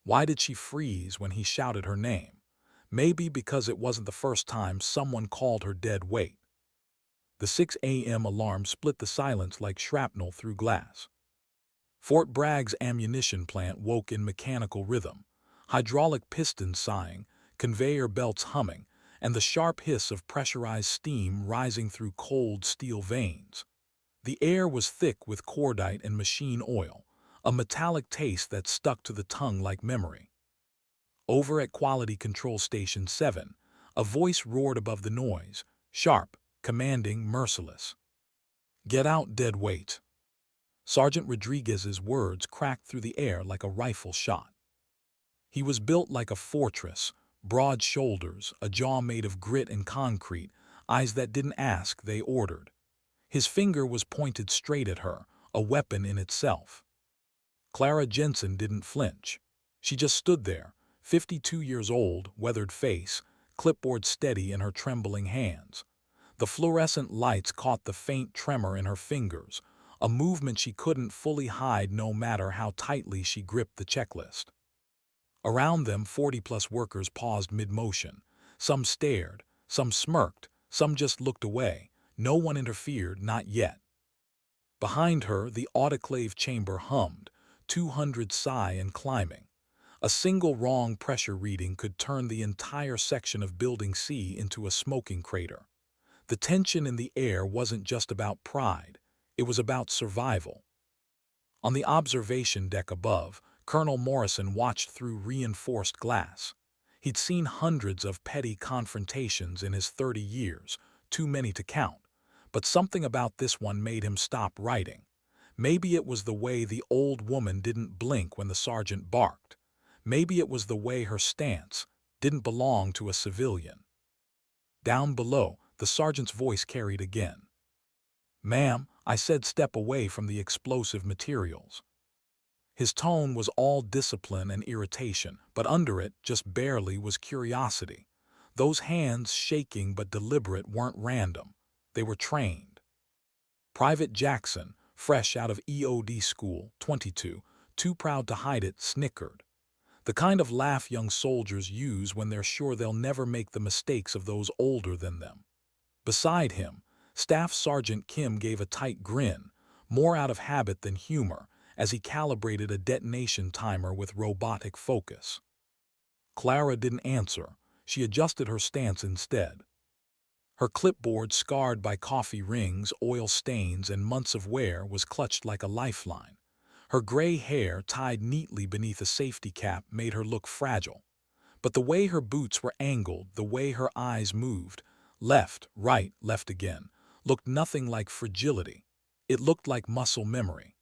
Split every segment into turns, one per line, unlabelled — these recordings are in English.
Why did she freeze when he shouted her name? Maybe because it wasn't the first time someone called her dead weight. The 6 a.m. alarm split the silence like shrapnel through glass. Fort Bragg's ammunition plant woke in mechanical rhythm, hydraulic pistons sighing, conveyor belts humming, and the sharp hiss of pressurized steam rising through cold steel veins. The air was thick with cordite and machine oil, a metallic taste that stuck to the tongue like memory. Over at Quality Control Station 7, a voice roared above the noise, sharp, commanding, merciless. "Get out, dead weight." Sergeant Rodriguez's words cracked through the air like a rifle shot. He was built like a fortress, broad shoulders, a jaw made of grit and concrete, eyes that didn't ask, they ordered. His finger was pointed straight at her, a weapon in itself. Clara Jensen didn't flinch. She just stood there, 52 years old, weathered face, clipboard steady in her trembling hands. The fluorescent lights caught the faint tremor in her fingers, a movement she couldn't fully hide no matter how tightly she gripped the checklist. Around them, 40-plus workers paused mid-motion. Some stared, some smirked, some just looked away. No one interfered, not yet. Behind her, the autoclave chamber hummed, 200 psi and climbing. A single wrong pressure reading could turn the entire section of Building C into a smoking crater. The tension in the air wasn't just about pride, it was about survival. On the observation deck above, Colonel Morrison watched through reinforced glass. He'd seen hundreds of petty confrontations in his 30 years, too many to count, but something about this one made him stop writing. Maybe it was the way the old woman didn't blink when the sergeant barked. Maybe it was the way her stance didn't belong to a civilian. Down below, the sergeant's voice carried again. "Ma'am, I said step away from the explosive materials." His tone was all discipline and irritation, but under it, just barely, was curiosity. Those hands, shaking but deliberate, weren't random. They were trained. Private Jackson, fresh out of EOD school, 22, too proud to hide it, snickered. The kind of laugh young soldiers use when they're sure they'll never make the mistakes of those older than them. Beside him, Staff Sergeant Kim gave a tight grin, more out of habit than humor, as he calibrated a detonation timer with robotic focus. Clara didn't answer. She adjusted her stance instead. Her clipboard, scarred by coffee rings, oil stains, and months of wear, was clutched like a lifeline. Her gray hair, tied neatly beneath a safety cap, made her look fragile. But the way her boots were angled, the way her eyes moved, left, right, left again, looked nothing like fragility. It looked like muscle memory.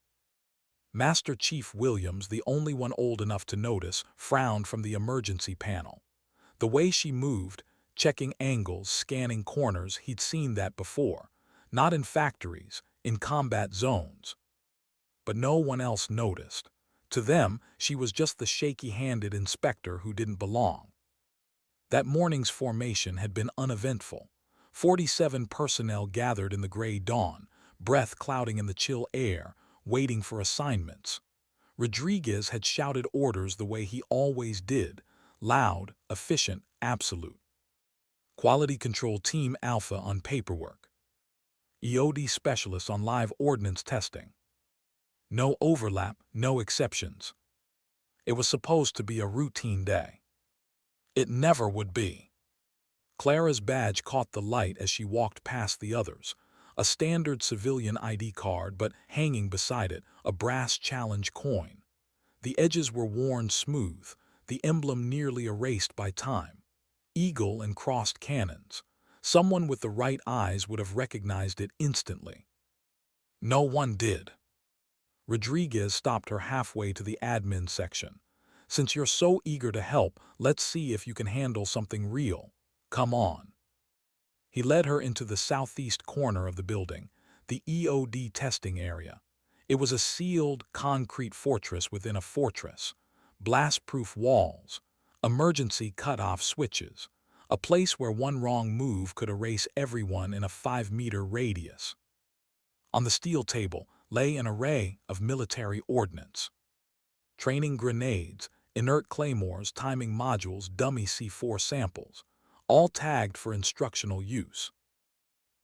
Master Chief Williams, the only one old enough to notice, frowned from the emergency panel. The way she moved, checking angles, scanning corners, he'd seen that before. Not in factories, in combat zones. But no one else noticed. To them, she was just the shaky-handed inspector who didn't belong. That morning's formation had been uneventful. 47 personnel gathered in the gray dawn, breath clouding in the chill air, waiting for assignments. Rodriguez had shouted orders the way he always did, loud, efficient, absolute. Quality Control Team Alpha on paperwork. EOD Specialists on live ordnance testing. No overlap, no exceptions. It was supposed to be a routine day. It never would be. Clara's badge caught the light as she walked past the others. A standard civilian ID card, but hanging beside it, a brass challenge coin. The edges were worn smooth, the emblem nearly erased by time. Eagle and crossed cannons. Someone with the right eyes would have recognized it instantly. No one did. Rodriguez stopped her halfway to the admin section. "Since you're so eager to help, let's see if you can handle something real. Come on." He led her into the southeast corner of the building, the EOD testing area. It was a sealed, concrete fortress within a fortress. Blast-proof walls, emergency cutoff switches, a place where one wrong move could erase everyone in a 5-meter radius. On the steel table lay an array of military ordnance. Training grenades, inert claymores, timing modules, dummy C4 samples, all tagged for instructional use.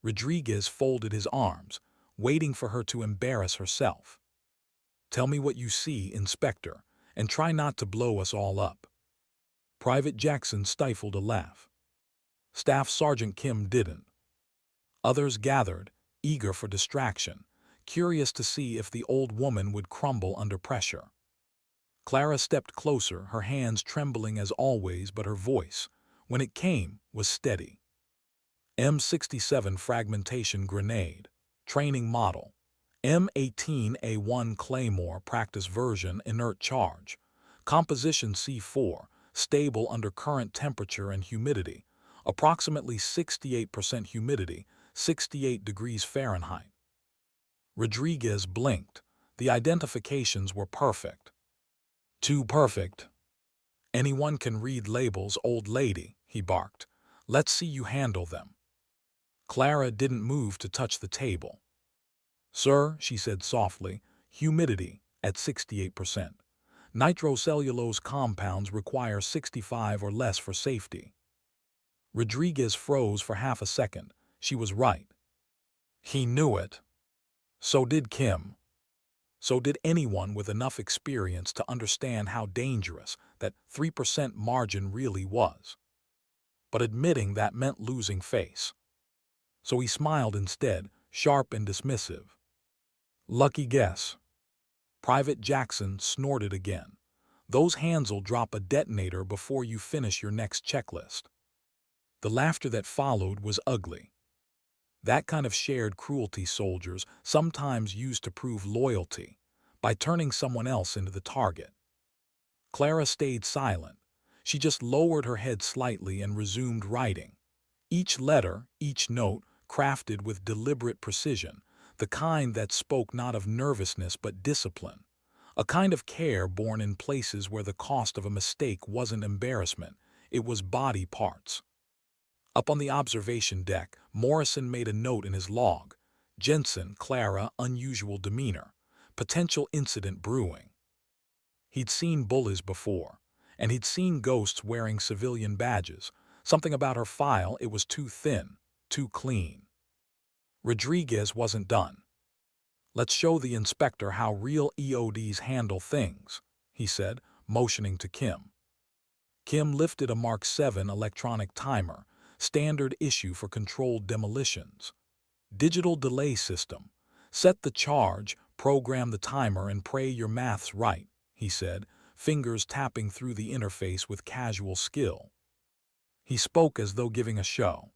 Rodriguez folded his arms, waiting for her to embarrass herself. "Tell me what you see, Inspector, and try not to blow us all up." Private Jackson stifled a laugh. Staff Sergeant Kim didn't. Others gathered, eager for distraction, curious to see if the old woman would crumble under pressure. Clara stepped closer, her hands trembling as always, but her voice, when it came, was steady. M67 fragmentation grenade, training model. M18A1 Claymore practice version inert charge. Composition C4, stable under current temperature and humidity, approximately 68% humidity, 68 degrees Fahrenheit. Rodriguez blinked. The identifications were perfect. Too perfect. "Anyone can read labels, old lady," he barked. "Let's see you handle them." Clara didn't move to touch the table. "Sir," she said softly, "humidity at 68%. Nitrocellulose compounds require 65 or less for safety." Rodriguez froze for half a second. She was right. He knew it. So did Kim. So did anyone with enough experience to understand how dangerous that 3% margin really was. But admitting that meant losing face. So he smiled instead, sharp and dismissive. "Lucky guess." Private Jackson snorted again. "Those hands'll drop a detonator before you finish your next checklist." The laughter that followed was ugly. That kind of shared cruelty soldiers sometimes used to prove loyalty, by turning someone else into the target. Clara stayed silent. She just lowered her head slightly and resumed writing. Each letter, each note, crafted with deliberate precision, the kind that spoke not of nervousness but discipline, a kind of care born in places where the cost of a mistake wasn't embarrassment, it was body parts. Up on the observation deck, Morrison made a note in his log. "Jensen, Clara, unusual demeanor. Potential incident brewing." He'd seen bullies before, and he'd seen ghosts wearing civilian badges. Something about her file, it was too thin, too clean. Rodriguez wasn't done. "Let's show the inspector how real EODs handle things," he said, motioning to Kim. Kim lifted a Mark 7 electronic timer, standard issue for controlled demolitions. "Digital delay system. Set the charge, program the timer, and pray your math's right," he said, fingers tapping through the interface with casual skill. He spoke as though giving a show.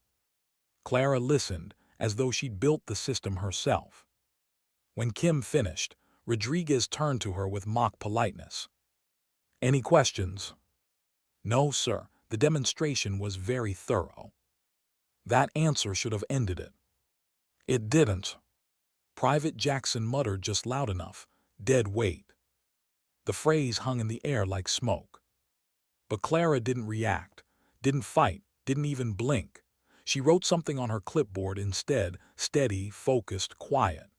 Clara listened, as though she'd built the system herself. When Kim finished, Rodriguez turned to her with mock politeness. "Any questions?" "No, sir. The demonstration was very thorough." That answer should have ended it. It didn't. Private Jackson muttered just loud enough, "Dead weight." The phrase hung in the air like smoke. But Clara didn't react, didn't fight, didn't even blink. She wrote something on her clipboard instead, steady, focused, quiet.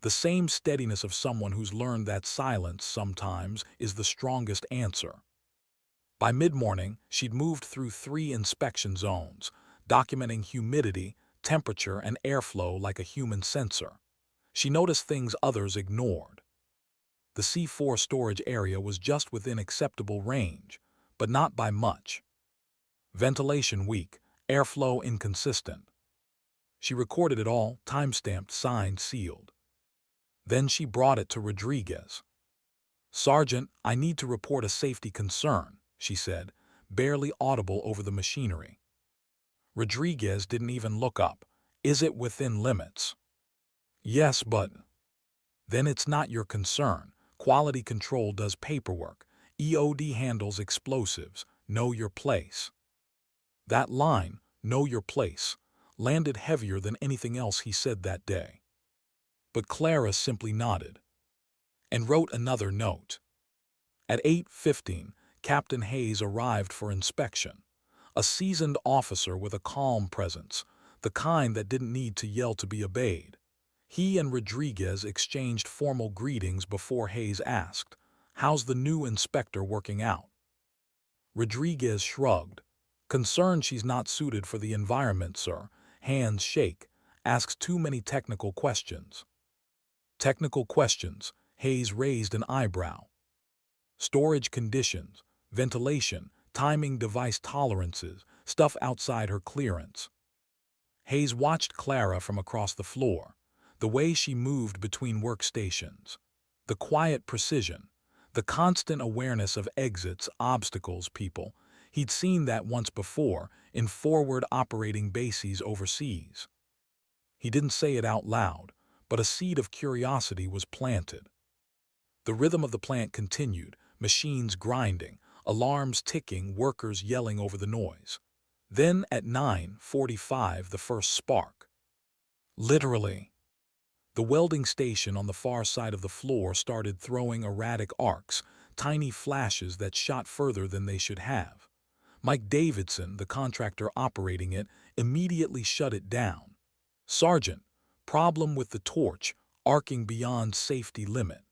The same steadiness of someone who's learned that silence sometimes is the strongest answer. By mid-morning, she'd moved through 3 inspection zones, documenting humidity, temperature, and airflow like a human sensor. She noticed things others ignored. The C4 storage area was just within acceptable range, but not by much. Ventilation weak, airflow inconsistent. She recorded it all, timestamped, signed, sealed. Then she brought it to Rodriguez. "Sergeant, I need to report a safety concern," she said, barely audible over the machinery. Rodriguez didn't even look up. "Is it within limits?" "Yes, but..." "Then it's not your concern. Quality control does paperwork. EOD handles explosives. Know your place." That line, "know your place," landed heavier than anything else he said that day. But Clara simply nodded and wrote another note. At 8:15, Captain Hayes arrived for inspection. A seasoned officer with a calm presence, the kind that didn't need to yell to be obeyed. He and Rodriguez exchanged formal greetings before Hayes asked, "How's the new inspector working out?" Rodriguez shrugged. Concerned she's not suited for the environment, sir. Hands shake. Asks too many technical questions. Technical questions. Hayes raised an eyebrow. Storage conditions, ventilation, timing device tolerances, stuff outside her clearance. Hayes watched Clara from across the floor, the way she moved between workstations, the quiet precision, the constant awareness of exits, obstacles, people. He'd seen that once before in forward operating bases overseas. He didn't say it out loud, but a seed of curiosity was planted. The rhythm of the plant continued, machines grinding, alarms ticking, workers yelling over the noise. Then at 9:45 the first spark. Literally. The welding station on the far side of the floor started throwing erratic arcs, tiny flashes that shot further than they should have. Mike Davidson, the contractor operating it, immediately shut it down. Sergeant, problem with the torch, arcing beyond safety limit.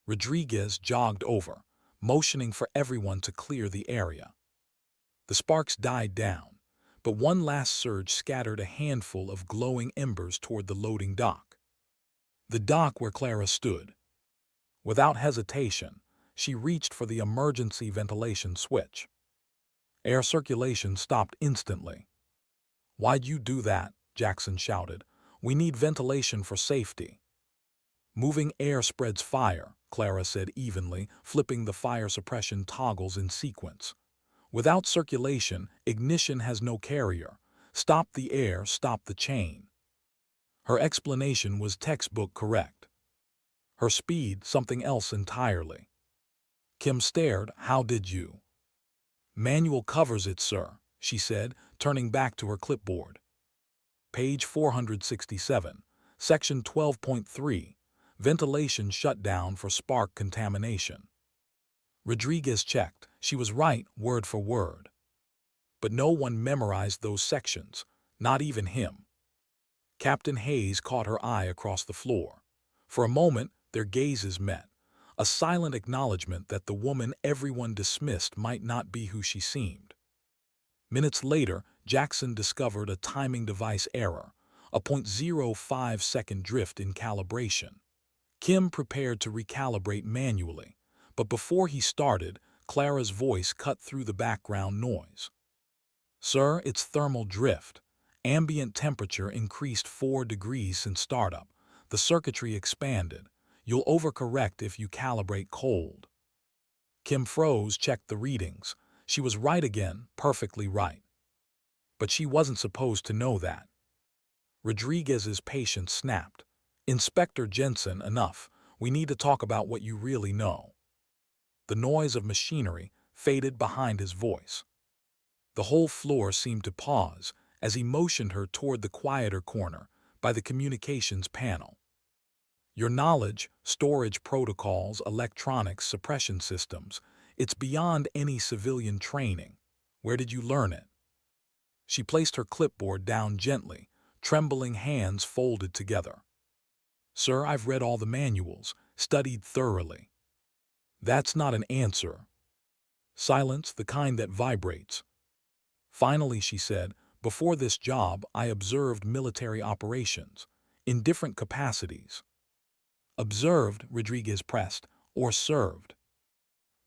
Rodriguez jogged over, motioning for everyone to clear the area. The sparks died down, but one last surge scattered a handful of glowing embers toward the loading dock. The dock where Clara stood. Without hesitation, she reached for the emergency ventilation switch. Air circulation stopped instantly. "Why'd you do that?" Jackson shouted. "We need ventilation for safety." "Moving air spreads fire," Clara said evenly, flipping the fire suppression toggles in sequence. "Without circulation, ignition has no carrier. Stop the air, stop the chain." Her explanation was textbook correct. Her speed, something else entirely. Kim stared. "How did you?" "Manual covers it, sir," she said, turning back to her clipboard. Page 467, Section 12.3, Ventilation shutdown for spark contamination. Rodriguez checked. She was right, word for word. But no one memorized those sections, not even him. Captain Hayes caught her eye across the floor. For a moment, their gazes met, a silent acknowledgement that the woman everyone dismissed might not be who she seemed. Minutes later, Jackson discovered a timing device error, a .05-second drift in calibration. Kim prepared to recalibrate manually, but before he started, Clara's voice cut through the background noise. "Sir, it's thermal drift. Ambient temperature increased 4 degrees since startup. The circuitry expanded. You'll overcorrect if you calibrate cold." Kim froze, checked the readings. She was right again, perfectly right. But she wasn't supposed to know that. Rodriguez's patience snapped. "Inspector Jensen, enough. We need to talk about what you really know." The noise of machinery faded behind his voice. The whole floor seemed to pause as he motioned her toward the quieter corner by the communications panel. "Your knowledge, storage protocols, electronics, suppression systems, it's beyond any civilian training. Where did you learn it?" She placed her clipboard down gently, trembling hands folded together. "Sir, I've read all the manuals, studied thoroughly." "That's not an answer." Silence, the kind that vibrates. Finally, she said, "Before this job, I observed military operations, in different capacities." "Observed," Rodriguez pressed, "or served?"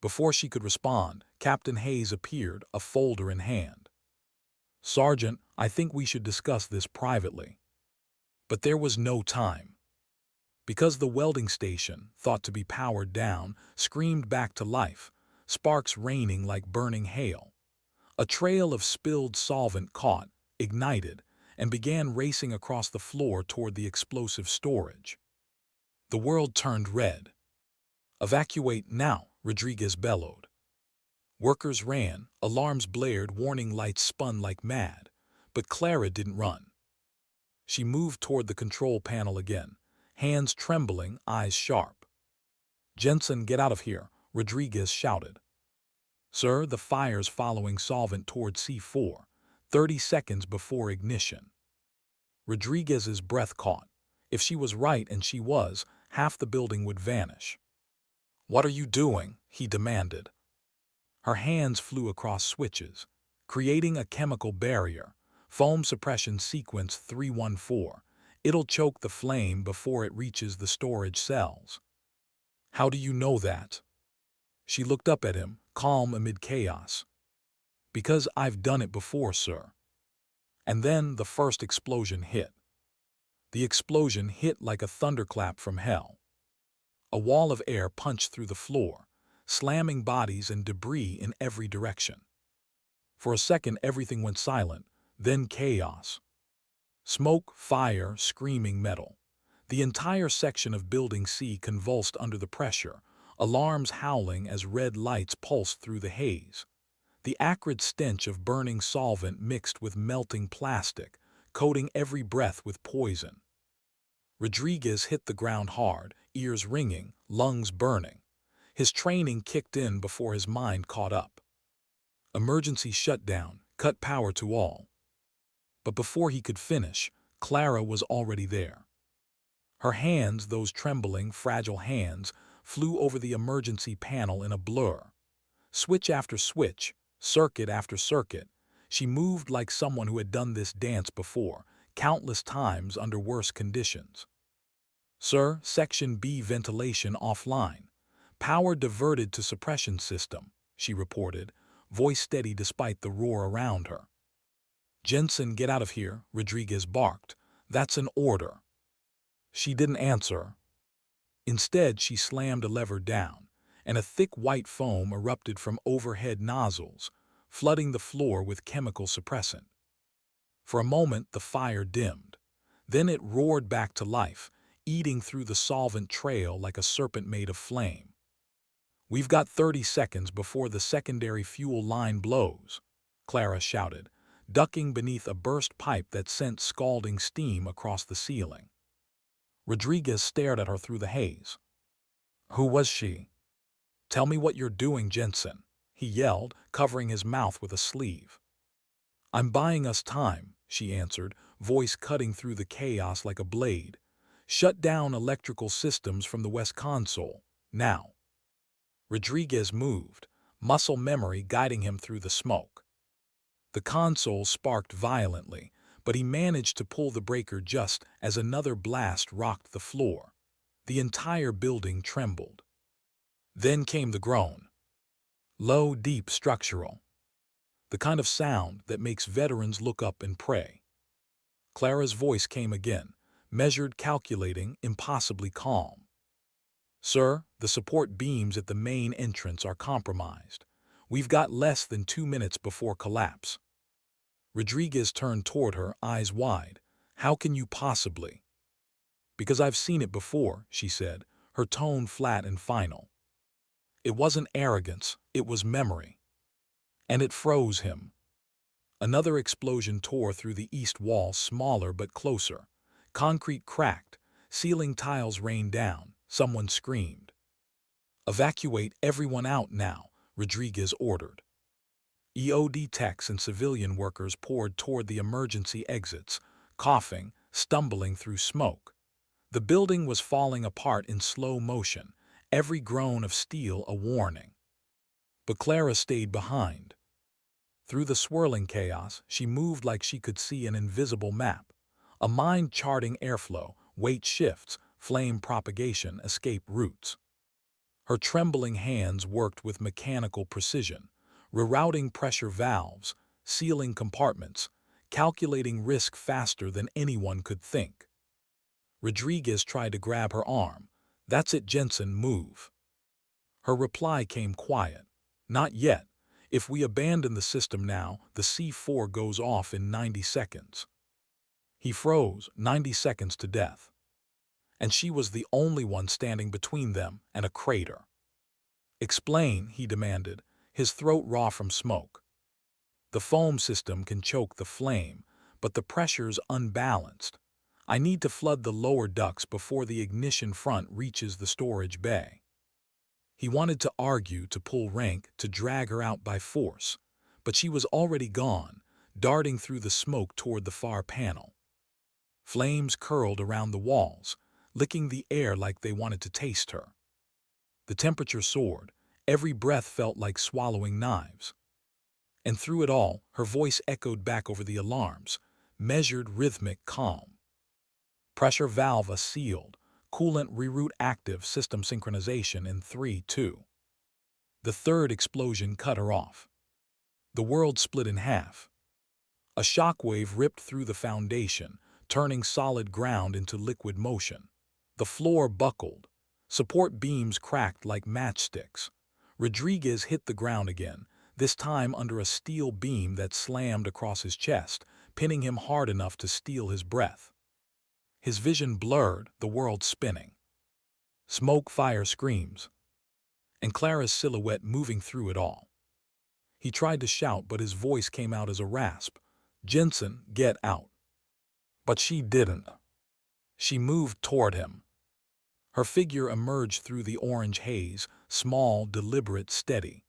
Before she could respond, Captain Hayes appeared, a folder in hand. "Sergeant, I think we should discuss this privately." But there was no time. Because the welding station, thought to be powered down, screamed back to life, sparks raining like burning hail. A trail of spilled solvent caught, ignited, and began racing across the floor toward the explosive storage. The world turned red. "Evacuate now," Rodriguez bellowed. Workers ran, alarms blared, warning lights spun like mad. But Clara didn't run. She moved toward the control panel again, hands trembling, eyes sharp. "Jensen, get out of here," Rodriguez shouted. "Sir, the fire's following solvent toward C4, 30 seconds before ignition." Rodriguez's breath caught. If she was right, and she was, half the building would vanish. "What are you doing?" he demanded. Her hands flew across switches, creating a chemical barrier. Foam suppression sequence 314. It'll choke the flame before it reaches the storage cells. How do you know that? She looked up at him, calm amid chaos. Because I've done it before, sir. And then the first explosion hit. The explosion hit like a thunderclap from hell. A wall of air punched through the floor, slamming bodies and debris in every direction. For a second, everything went silent, then chaos. Smoke, fire, screaming metal. The entire section of Building C convulsed under the pressure, alarms howling as red lights pulsed through the haze. The acrid stench of burning solvent mixed with melting plastic, coating every breath with poison. Rodriguez hit the ground hard, ears ringing, lungs burning. His training kicked in before his mind caught up. Emergency shutdown, cut power to all. But before he could finish, Clara was already there. Her hands, those trembling, fragile hands, flew over the emergency panel in a blur. Switch after switch, circuit after circuit, she moved like someone who had done this dance before, countless times under worse conditions. Sir, Section B ventilation offline. Power diverted to suppression system, she reported, voice steady despite the roar around her. Jensen, get out of here, Rodriguez barked. That's an order. She didn't answer. Instead, she slammed a lever down, and a thick white foam erupted from overhead nozzles, flooding the floor with chemical suppressant. For a moment, the fire dimmed. Then it roared back to life, eating through the solvent trail like a serpent made of flame. We've got 30 seconds before the secondary fuel line blows, Clara shouted, ducking beneath a burst pipe that sent scalding steam across the ceiling. Rodriguez stared at her through the haze. Who was she? Tell me what you're doing, Jensen, he yelled, covering his mouth with a sleeve. I'm buying us time, she answered, voice cutting through the chaos like a blade. Shut down electrical systems from the west console, now. Rodriguez moved, muscle memory guiding him through the smoke. The console sparked violently, but he managed to pull the breaker just as another blast rocked the floor. The entire building trembled. Then came the groan. Low, deep, structural. The kind of sound that makes veterans look up and pray. Clara's voice came again, measured, calculating, impossibly calm. Sir, the support beams at the main entrance are compromised. We've got less than 2 minutes before collapse. Rodriguez turned toward her, eyes wide. How can you possibly? Because I've seen it before, she said, her tone flat and final. It wasn't arrogance, it was memory. And it froze him. Another explosion tore through the east wall, smaller but closer. Concrete cracked, ceiling tiles rained down. Someone screamed. Evacuate everyone out now, Rodriguez ordered. EOD techs and civilian workers poured toward the emergency exits, coughing, stumbling through smoke. The building was falling apart in slow motion, every groan of steel a warning. But Clara stayed behind. Through the swirling chaos, she moved like she could see an invisible map, a mind charting airflow, weight shifts, flame propagation, escape routes. Her trembling hands worked with mechanical precision, rerouting pressure valves, sealing compartments, calculating risk faster than anyone could think. Rodriguez tried to grab her arm. That's it, Jensen, move. Her reply came quiet. Not yet. If we abandon the system now, the C4 goes off in 90 seconds. He froze, 90 seconds to death. And she was the only one standing between them and a crater. Explain, he demanded, his throat raw from smoke. The foam system can choke the flame, but the pressure's unbalanced. I need to flood the lower ducts before the ignition front reaches the storage bay. He wanted to argue, to pull rank, to drag her out by force, but she was already gone, darting through the smoke toward the far panel. Flames curled around the walls, licking the air like they wanted to taste her. The temperature soared, Every breath felt like swallowing knives. And through it all, her voice echoed back over the alarms, measured, rhythmic, calm. Pressure valve sealed, coolant reroute active, system synchronization in 3, 2. The third explosion cut her off. The world split in half. A shockwave ripped through the foundation, turning solid ground into liquid motion. The floor buckled. Support beams cracked like matchsticks. Rodriguez hit the ground again, this time under a steel beam that slammed across his chest, pinning him hard enough to steal his breath. His vision blurred, the world spinning. Smoke, fire, screams. And Clara's silhouette moving through it all. He tried to shout, but his voice came out as a rasp. "Jensen, get out." But she didn't. She moved toward him. Her figure emerged through the orange haze, small, deliberate, steady.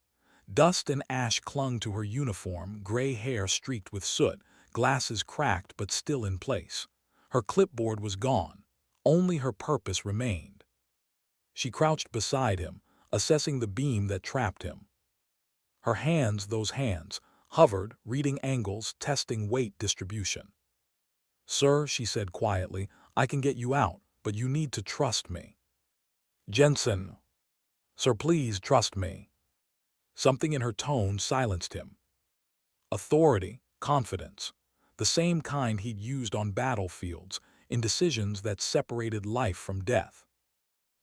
Dust and ash clung to her uniform, gray hair streaked with soot, glasses cracked but still in place. Her clipboard was gone. Only her purpose remained. She crouched beside him, assessing the beam that trapped him. Her hands, those hands, hovered, reading angles, testing weight distribution. "Sir," she said quietly, "I can get you out, but you need to trust me." "Jensen." "Sir, please trust me." Something in her tone silenced him. Authority, confidence, the same kind he'd used on battlefields, in decisions that separated life from death.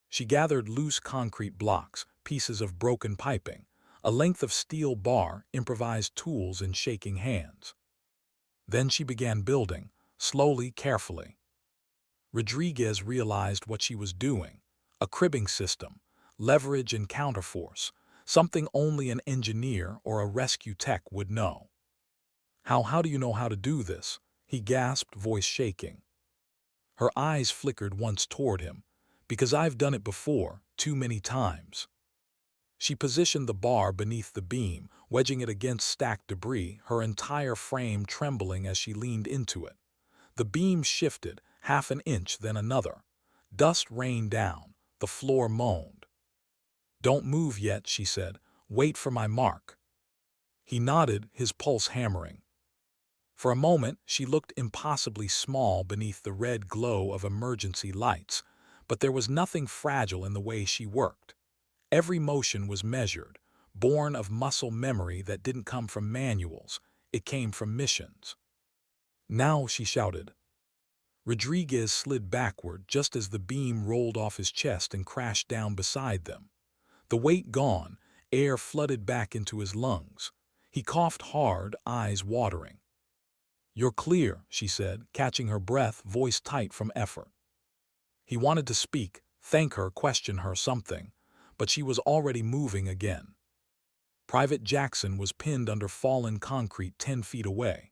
She gathered loose concrete blocks, pieces of broken piping, a length of steel bar, improvised tools in shaking hands. Then she began building, slowly, carefully. Rodriguez realized what she was doing. A cribbing system, leverage and counterforce, something only an engineer or a rescue tech would know. How do you know how to do this?" he gasped, voice shaking. Her eyes flickered once toward him. "Because I've done it before, too many times." She positioned the bar beneath the beam, wedging it against stacked debris, her entire frame trembling as she leaned into it. The beam shifted, half an inch, then another. Dust rained down. The floor moaned. "Don't move yet," she said. "Wait for my mark." He nodded, his pulse hammering. For a moment, she looked impossibly small beneath the red glow of emergency lights, but there was nothing fragile in the way she worked. Every motion was measured, born of muscle memory that didn't come from manuals, it came from missions. "Now," she shouted. Rodriguez slid backward just as the beam rolled off his chest and crashed down beside them. The weight gone, air flooded back into his lungs. He coughed hard, eyes watering. "You're clear," she said, catching her breath, voice tight from effort. He wanted to speak, thank her, question her, something, but she was already moving again. Private Jackson was pinned under fallen concrete 10 feet away.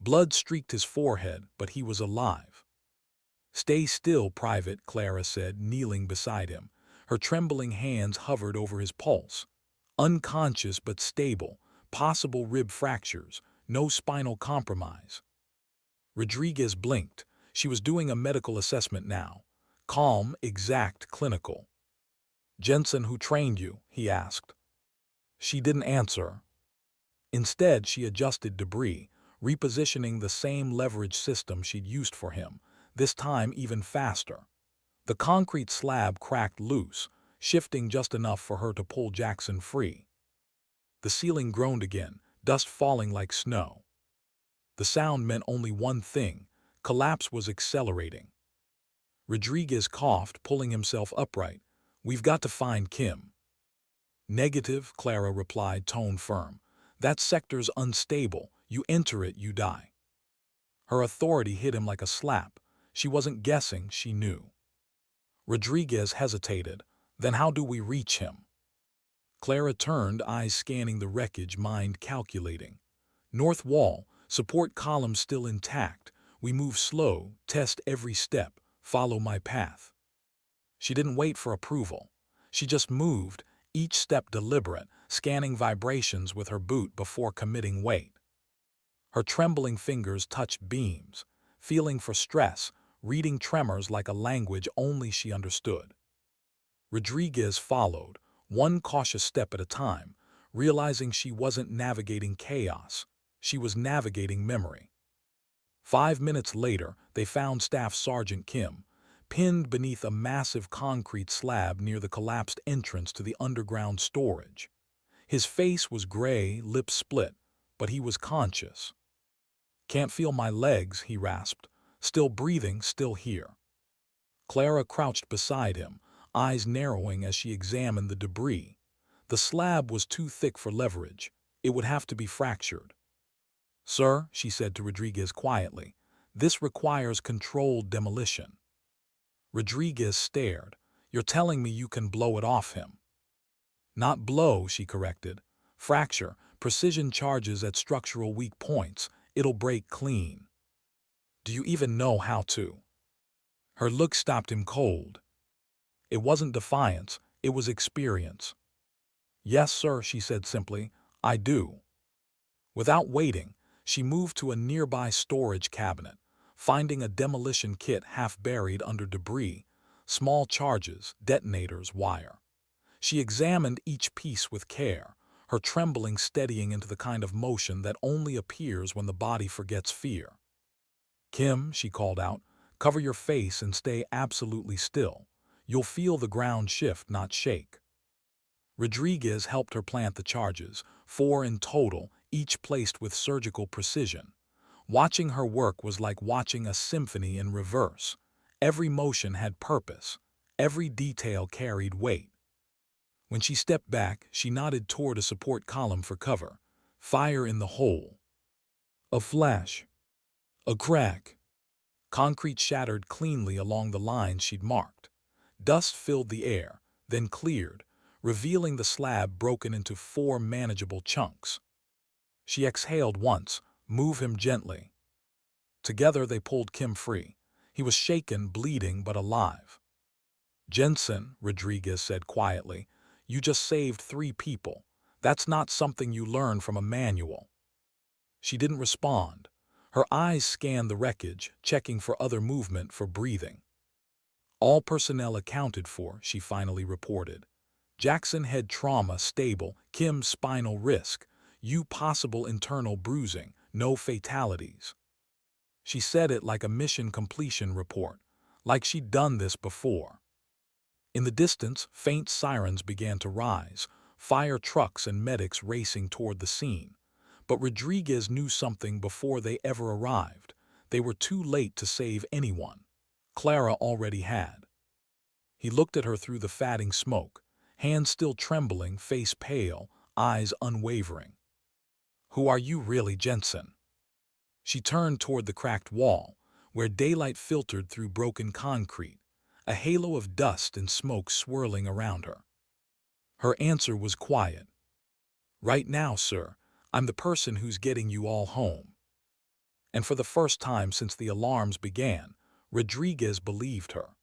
Blood streaked his forehead, but he was alive. "Stay still, Private," Clara said, kneeling beside him. Her trembling hands hovered over his pulse. "Unconscious but stable, possible rib fractures, no spinal compromise." Rodriguez blinked. She was doing a medical assessment now. Calm, exact, clinical. "Jensen, who trained you?" he asked. She didn't answer. Instead, she adjusted debris, repositioning the same leverage system she'd used for him, this time even faster. The concrete slab cracked loose, shifting just enough for her to pull Jackson free. The ceiling groaned again, dust falling like snow. The sound meant only one thing: collapse was accelerating. Rodriguez coughed, pulling himself upright. "We've got to find Kim." "Negative," Clara replied, tone firm. "That sector's unstable. You enter it, you die." Her authority hit him like a slap. She wasn't guessing, she knew. Rodriguez hesitated. "Then how do we reach him?" Clara turned, eyes scanning the wreckage, mind calculating. "North wall, support column still intact. We move slow, test every step, follow my path." She didn't wait for approval. She just moved, each step deliberate, scanning vibrations with her boot before committing weight. Her trembling fingers touched beams, feeling for stress, reading tremors like a language only she understood. Rodriguez followed, one cautious step at a time, realizing she wasn't navigating chaos. She was navigating memory. 5 minutes later, they found Staff Sergeant Kim, pinned beneath a massive concrete slab near the collapsed entrance to the underground storage. His face was gray, lips split, but he was conscious. "Can't feel my legs," he rasped. "Still breathing, still here." Clara crouched beside him, eyes narrowing as she examined the debris. The slab was too thick for leverage. It would have to be fractured. "Sir," she said to Rodriguez quietly, "this requires controlled demolition." Rodriguez stared. "You're telling me you can blow it off him?" "Not blow," she corrected. "Fracture, precision charges at structural weak points. It'll break clean." "Do you even know how to?" Her look stopped him cold. It wasn't defiance, it was experience. "Yes, sir," she said simply. "I do." Without waiting, she moved to a nearby storage cabinet, finding a demolition kit half buried under debris, small charges, detonators, wire. She examined each piece with care, her trembling steadying into the kind of motion that only appears when the body forgets fear. "Kim," she called out, "cover your face and stay absolutely still. You'll feel the ground shift, not shake." Rodriguez helped her plant the charges, 4 in total, each placed with surgical precision. Watching her work was like watching a symphony in reverse. Every motion had purpose. Every detail carried weight. When she stepped back, she nodded toward a support column for cover. Fire in the hole. A flash. A crack. Concrete shattered cleanly along the lines she'd marked. Dust filled the air, then cleared, revealing the slab broken into 4 manageable chunks. She exhaled once, "Move him gently." Together they pulled Kim free. He was shaken, bleeding, but alive. "Jensen," Rodriguez said quietly, "you just saved 3 people. That's not something you learn from a manual." She didn't respond. Her eyes scanned the wreckage, checking for other movement, for breathing. "All personnel accounted for," she finally reported. "Jackson head trauma stable, Kim spinal risk, you possible internal bruising, no fatalities." She said it like a mission completion report, like she'd done this before. In the distance, faint sirens began to rise, fire trucks and medics racing toward the scene. But Rodriguez knew something before they ever arrived. They were too late to save anyone. Clara already had. He looked at her through the fatting smoke, hands still trembling, face pale, eyes unwavering. "Who are you really, Jensen?" She turned toward the cracked wall, where daylight filtered through broken concrete, a halo of dust and smoke swirling around her. Her answer was quiet. "Right now, sir, I'm the person who's getting you all home." And for the first time since the alarms began, Rodriguez believed her.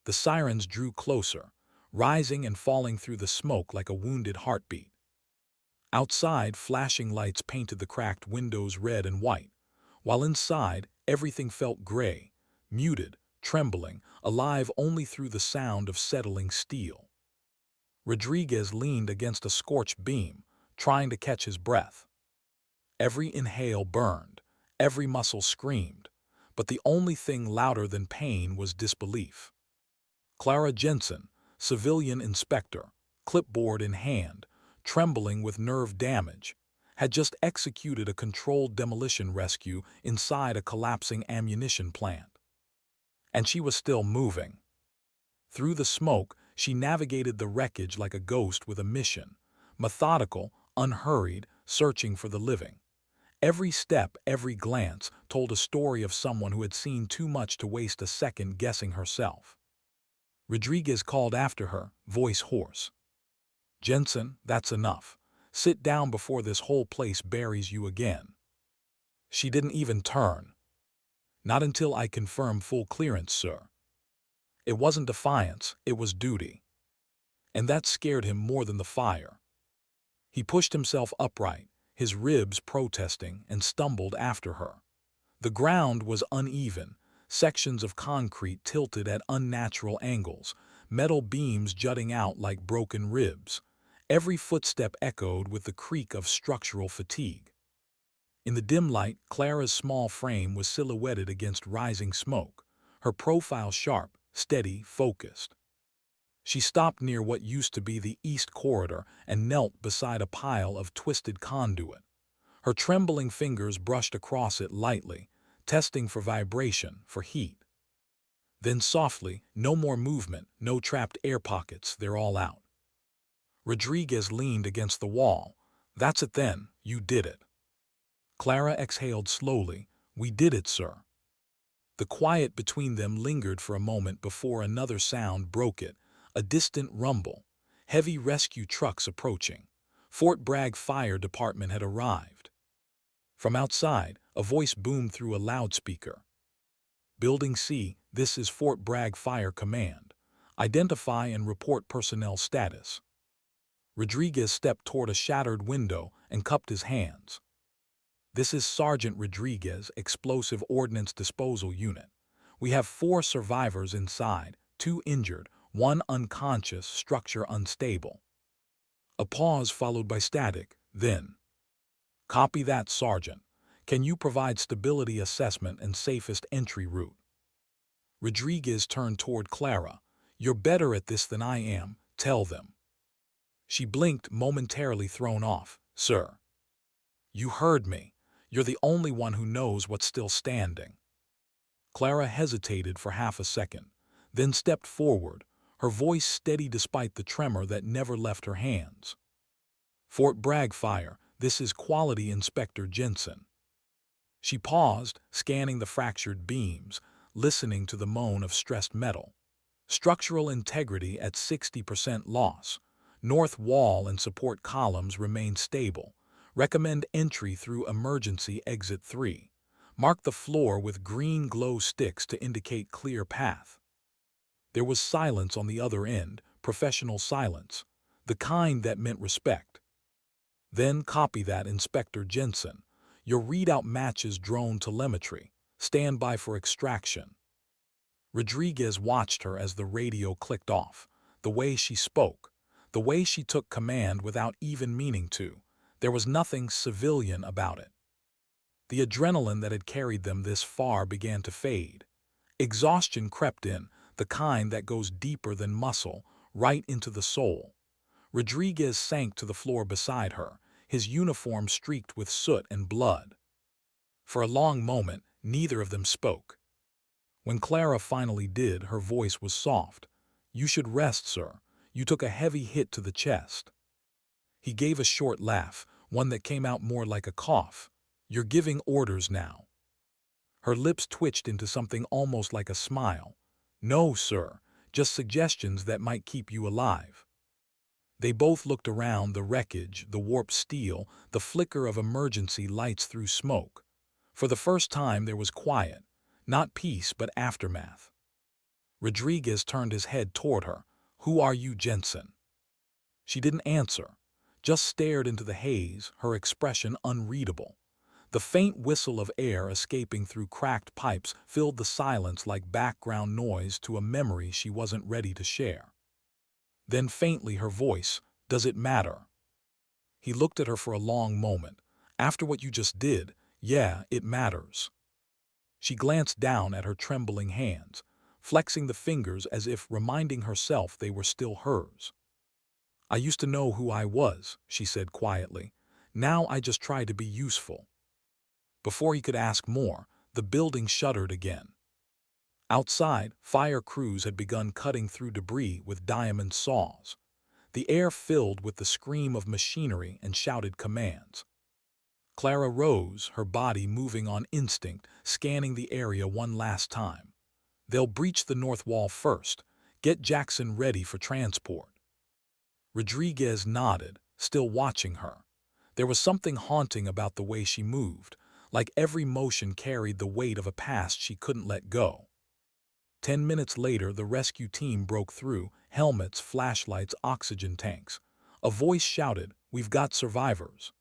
The sirens drew closer, rising and falling through the smoke like a wounded heartbeat. Outside, flashing lights painted the cracked windows red and white, while inside, everything felt gray, muted, trembling, alive only through the sound of settling steel. Rodriguez leaned against a scorched beam, trying to catch his breath. Every inhale burned, every muscle screamed, but the only thing louder than pain was disbelief. Clara Jensen, civilian inspector, clipboard in hand, trembling with nerve damage, had just executed a controlled demolition rescue inside a collapsing ammunition plant. And she was still moving. Through the smoke, she navigated the wreckage like a ghost with a mission, methodical, unhurried, searching for the living. Every step, every glance, told a story of someone who had seen too much to waste a second guessing herself. Rodriguez called after her, voice hoarse. "Jensen, that's enough. Sit down before this whole place buries you again." She didn't even turn. "Not until I confirm full clearance, sir." It wasn't defiance, it was duty. And that scared him more than the fire. He pushed himself upright, his ribs protesting, and stumbled after her. The ground was uneven, sections of concrete tilted at unnatural angles, metal beams jutting out like broken ribs. Every footstep echoed with the creak of structural fatigue. In the dim light, Clara's small frame was silhouetted against rising smoke, her profile sharp, steady, focused. She stopped near what used to be the east corridor and knelt beside a pile of twisted conduit. Her trembling fingers brushed across it lightly, testing for vibration, for heat. Then softly, no more movement, no trapped air pockets, they're all out. Rodriguez leaned against the wall. That's it then, you did it. Clara exhaled slowly. We did it, sir. The quiet between them lingered for a moment before another sound broke it, a distant rumble. Heavy rescue trucks approaching. Fort Bragg Fire Department had arrived. From outside, a voice boomed through a loudspeaker. Building C, this is Fort Bragg Fire Command. Identify and report personnel status. Rodriguez stepped toward a shattered window and cupped his hands. This is Sergeant Rodriguez, Explosive Ordnance Disposal Unit. We have 4 survivors inside, 2 injured, 1 unconscious, structure unstable. A pause followed by static, then. Copy that, Sergeant. Can you provide stability assessment and safest entry route? Rodriguez turned toward Clara. You're better at this than I am, tell them. She blinked, momentarily thrown off. Sir. You heard me. You're the only one who knows what's still standing. Clara hesitated for half a second, then stepped forward, her voice steady despite the tremor that never left her hands. Fort Bragg Fire, this is Quality Inspector Jensen. She paused, scanning the fractured beams, listening to the moan of stressed metal. Structural integrity at 60% loss. North wall and support columns remain stable. Recommend entry through emergency exit 3. Mark the floor with green glow sticks to indicate clear path. There was silence on the other end, professional silence, the kind that meant respect. Then copy that, Inspector Jensen. Your readout matches drone telemetry. Stand by for extraction. Rodriguez watched her as the radio clicked off. The way she spoke, the way she took command without even meaning to. There was nothing civilian about it. The adrenaline that had carried them this far began to fade. Exhaustion crept in, the kind that goes deeper than muscle, right into the soul. Rodriguez sank to the floor beside her, his uniform streaked with soot and blood. For a long moment, neither of them spoke. When Clara finally did, her voice was soft. You should rest, sir. You took a heavy hit to the chest. He gave a short laugh, one that came out more like a cough. You're giving orders now. Her lips twitched into something almost like a smile. No, sir, just suggestions that might keep you alive. They both looked around, the wreckage, the warped steel, the flicker of emergency lights through smoke. For the first time there was quiet, not peace but aftermath. Rodriguez turned his head toward her. Who are you, Jensen? She didn't answer, just stared into the haze, her expression unreadable. The faint whistle of air escaping through cracked pipes filled the silence like background noise to a memory she wasn't ready to share. Then faintly her voice, does it matter? He looked at her for a long moment. After what you just did, yeah, it matters. She glanced down at her trembling hands, flexing the fingers as if reminding herself they were still hers. I used to know who I was, she said quietly. Now I just try to be useful. Before he could ask more, the building shuddered again. Outside, fire crews had begun cutting through debris with diamond saws. The air filled with the scream of machinery and shouted commands. Clara rose, her body moving on instinct, scanning the area one last time. They'll breach the north wall first. Get Jackson ready for transport. Rodriguez nodded, still watching her. There was something haunting about the way she moved, like every motion carried the weight of a past she couldn't let go. 10 minutes later, the rescue team broke through, helmets, flashlights, oxygen tanks. A voice shouted, "We've got survivors."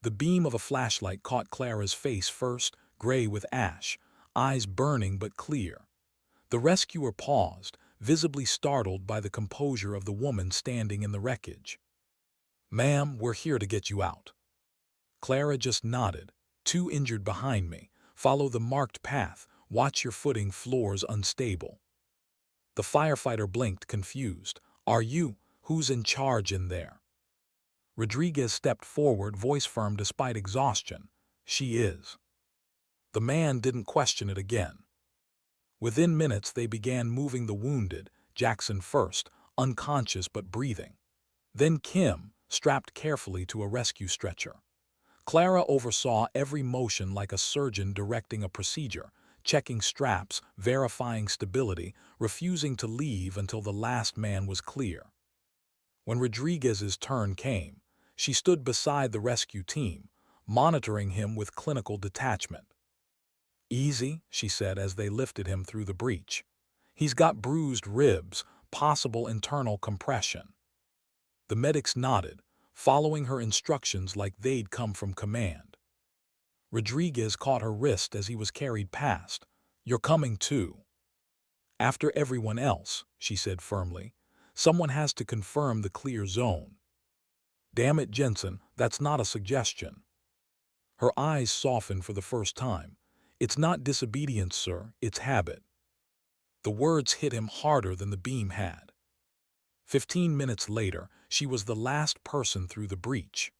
The beam of a flashlight caught Clara's face first, gray with ash, eyes burning but clear. The rescuer paused, visibly startled by the composure of the woman standing in the wreckage. "Ma'am, we're here to get you out." Clara just nodded. "Two injured behind me. Follow the marked path. Watch your footing, floor's unstable." The firefighter blinked, confused. Who's in charge in there?" Rodriguez stepped forward, voice firm despite exhaustion. "She is." The man didn't question it again. Within minutes they began moving the wounded, Jackson first, unconscious but breathing. Then Kim, strapped carefully to a rescue stretcher. Clara oversaw every motion like a surgeon directing a procedure, checking straps, verifying stability, refusing to leave until the last man was clear. When Rodriguez's turn came, she stood beside the rescue team, monitoring him with clinical detachment. "Easy," she said as they lifted him through the breach. "He's got bruised ribs, possible internal compression." The medics nodded, following her instructions like they'd come from command. Rodriguez caught her wrist as he was carried past. "You're coming too." "After everyone else," she said firmly. "Someone has to confirm the clear zone." "Damn it, Jensen, that's not a suggestion." Her eyes softened for the first time. "It's not disobedience, sir, it's habit." The words hit him harder than the beam had. 15 minutes later, she was the last person through the breach.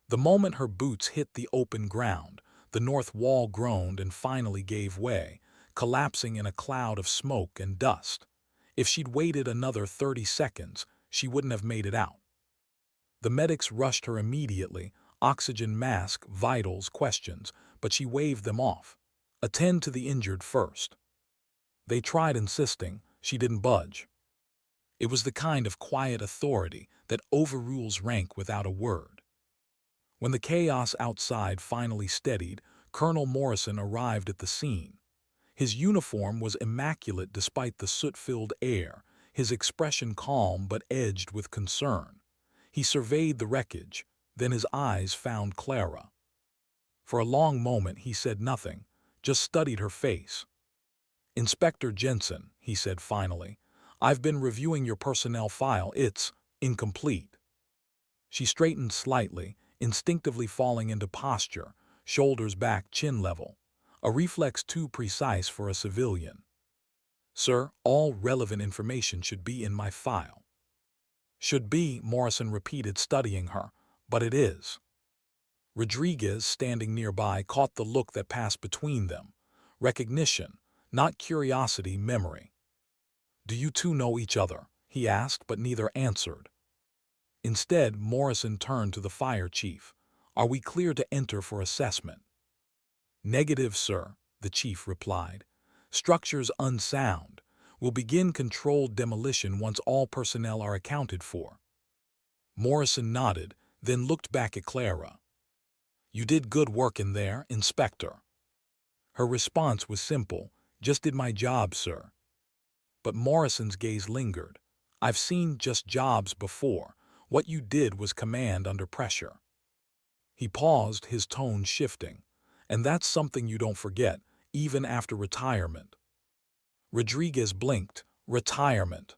The moment her boots hit the open ground, the north wall groaned and finally gave way, collapsing in a cloud of smoke and dust. If she'd waited another 30 seconds, she wouldn't have made it out. The medics rushed her immediately, oxygen mask, vitals, questions, but she waved them off. "Attend to the injured first." They tried insisting, she didn't budge. It was the kind of quiet authority that overrules rank without a word. When the chaos outside finally steadied, Colonel Morrison arrived at the scene. His uniform was immaculate despite the soot-filled air, his expression calm but edged with concern. He surveyed the wreckage, then his eyes found Clara. For a long moment he said nothing, just studied her face. "Inspector Jensen," he said finally, "I've been reviewing your personnel file. It's incomplete." She straightened slightly, instinctively falling into posture, shoulders back, chin level, a reflex too precise for a civilian. "Sir, all relevant information should be in my file." "Should be," Morrison repeated, studying her, "but it is." Rodriguez, standing nearby, caught the look that passed between them. Recognition, not curiosity, memory. "Do you two know each other?" he asked, but neither answered. Instead, Morrison turned to the fire chief. "Are we clear to enter for assessment?" "Negative, sir," the chief replied. "Structure's unsound. We'll begin controlled demolition once all personnel are accounted for." Morrison nodded, then looked back at Clara. "You did good work in there, Inspector." Her response was simple, "Just did my job, sir." But Morrison's gaze lingered. "I've seen just jobs before. What you did was command under pressure." He paused, his tone shifting. "And that's something you don't forget, even after retirement." Rodriguez blinked. "Retirement?"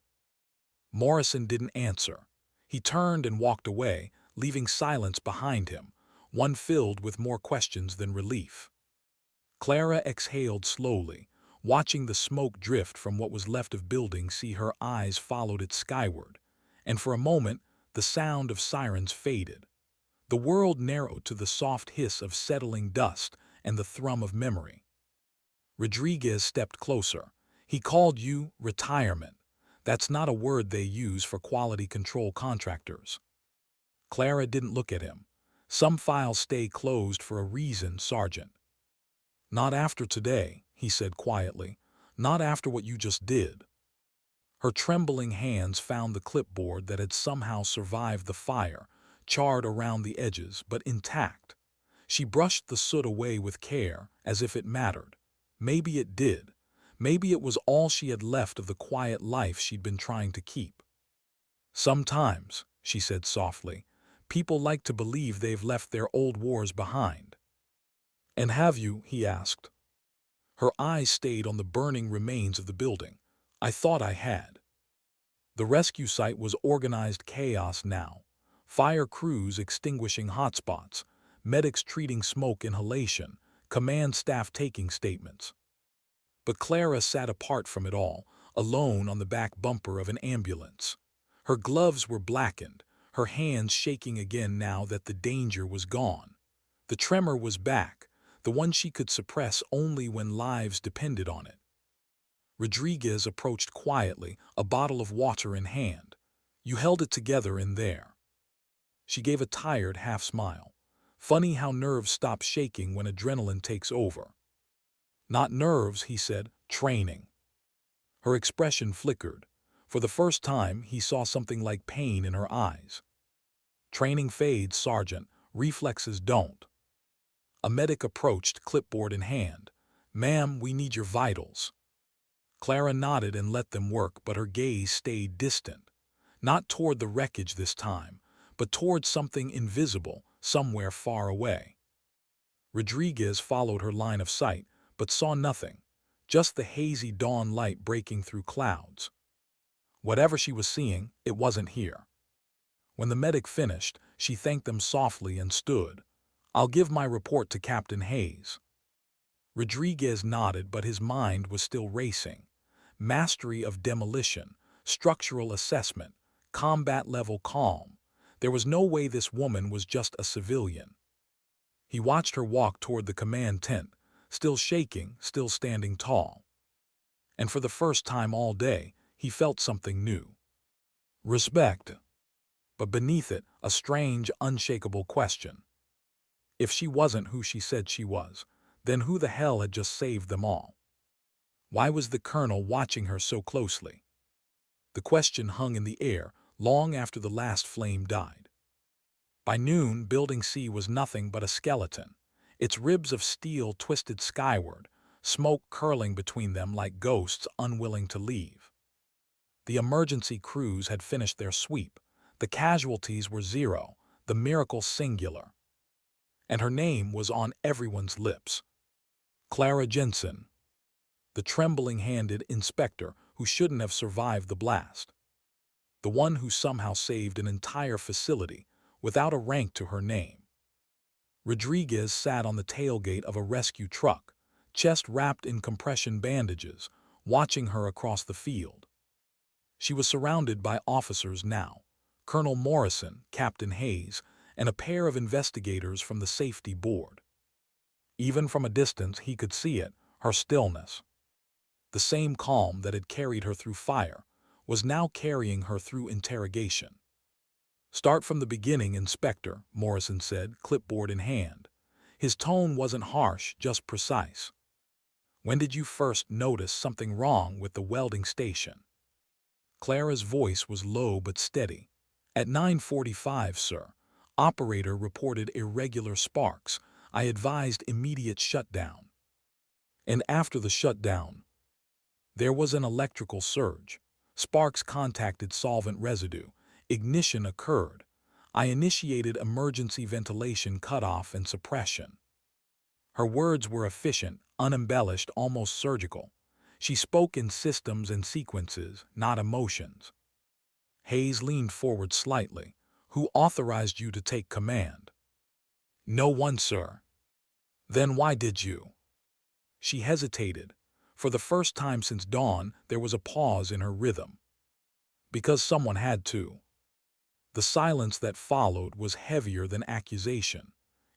Morrison didn't answer. He turned and walked away, leaving silence behind him, one filled with more questions than relief. Clara exhaled slowly, watching the smoke drift from what was left of building. Her eyes followed it skyward, and for a moment the sound of sirens faded. The world narrowed to the soft hiss of settling dust and the thrum of memory. Rodriguez stepped closer. "He called you retirement. That's not a word they use for quality control contractors." Clara didn't look at him. "Some files stay closed for a reason, Sergeant." "Not after today," he said quietly. "Not after what you just did." Her trembling hands found the clipboard that had somehow survived the fire, charred around the edges but intact. She brushed the soot away with care, as if it mattered. Maybe it did. Maybe it was all she had left of the quiet life she'd been trying to keep. "Sometimes," she said softly, "people like to believe they've left their old wars behind." "And have you?" he asked. Her eyes stayed on the burning remains of the building. "I thought I had." The rescue site was organized chaos now. Fire crews extinguishing hotspots, medics treating smoke inhalation, command staff taking statements. But Clara sat apart from it all, alone on the back bumper of an ambulance. Her gloves were blackened, her hands shaking again now that the danger was gone. The tremor was back, the one she could suppress only when lives depended on it. Rodriguez approached quietly, a bottle of water in hand. "You held it together in there." She gave a tired half-smile. Funny how nerves stop shaking when adrenaline takes over. "Not nerves," he said, "training." Her expression flickered. For the first time, he saw something like pain in her eyes. "Training fades, Sergeant. Reflexes don't." A medic approached, clipboard in hand. "Ma'am, we need your vitals." Clara nodded and let them work, but her gaze stayed distant. Not toward the wreckage this time, but toward something invisible, somewhere far away. Rodriguez followed her line of sight, but saw nothing, just the hazy dawn light breaking through clouds. Whatever she was seeing, it wasn't here. When the medic finished, she thanked them softly and stood. "I'll give my report to Captain Hayes." Rodriguez nodded, but his mind was still racing. Mastery of demolition, structural assessment, combat-level calm. There was no way this woman was just a civilian. He watched her walk toward the command tent, still shaking, still standing tall. And for the first time all day, he felt something new. Respect. But beneath it, a strange, unshakable question. If she wasn't who she said she was, then who the hell had just saved them all? Why was the colonel watching her so closely? The question hung in the air long after the last flame died. By noon, Building C was nothing but a skeleton, its ribs of steel twisted skyward, smoke curling between them like ghosts unwilling to leave. The emergency crews had finished their sweep. The casualties were zero, the miracle singular. And her name was on everyone's lips. Clara Jensen, the trembling-handed inspector who shouldn't have survived the blast. The one who somehow saved an entire facility without a rank to her name. Rodriguez sat on the tailgate of a rescue truck, chest wrapped in compression bandages, watching her across the field. She was surrounded by officers now, Colonel Morrison, Captain Hayes, and a pair of investigators from the safety board. Even from a distance he could see it, her stillness. The same calm that had carried her through fire was now carrying her through interrogation. "Start from the beginning, Inspector," Morrison said, clipboard in hand. His tone wasn't harsh, just precise. "When did you first notice something wrong with the welding station?" Clara's voice was low but steady. "At 9:45, sir. Operator reported irregular sparks. I advised immediate shutdown." "And after the shutdown?" "There was an electrical surge. Sparks contacted solvent residue. Ignition occurred. I initiated emergency ventilation cutoff and suppression." Her words were efficient, unembellished, almost surgical. She spoke in systems and sequences, not emotions. Hayes leaned forward slightly. "Who authorized you to take command?" "No one, sir." "Then why did you?" She hesitated. For the first time since dawn, there was a pause in her rhythm. "Because someone had to." The silence that followed was heavier than accusation.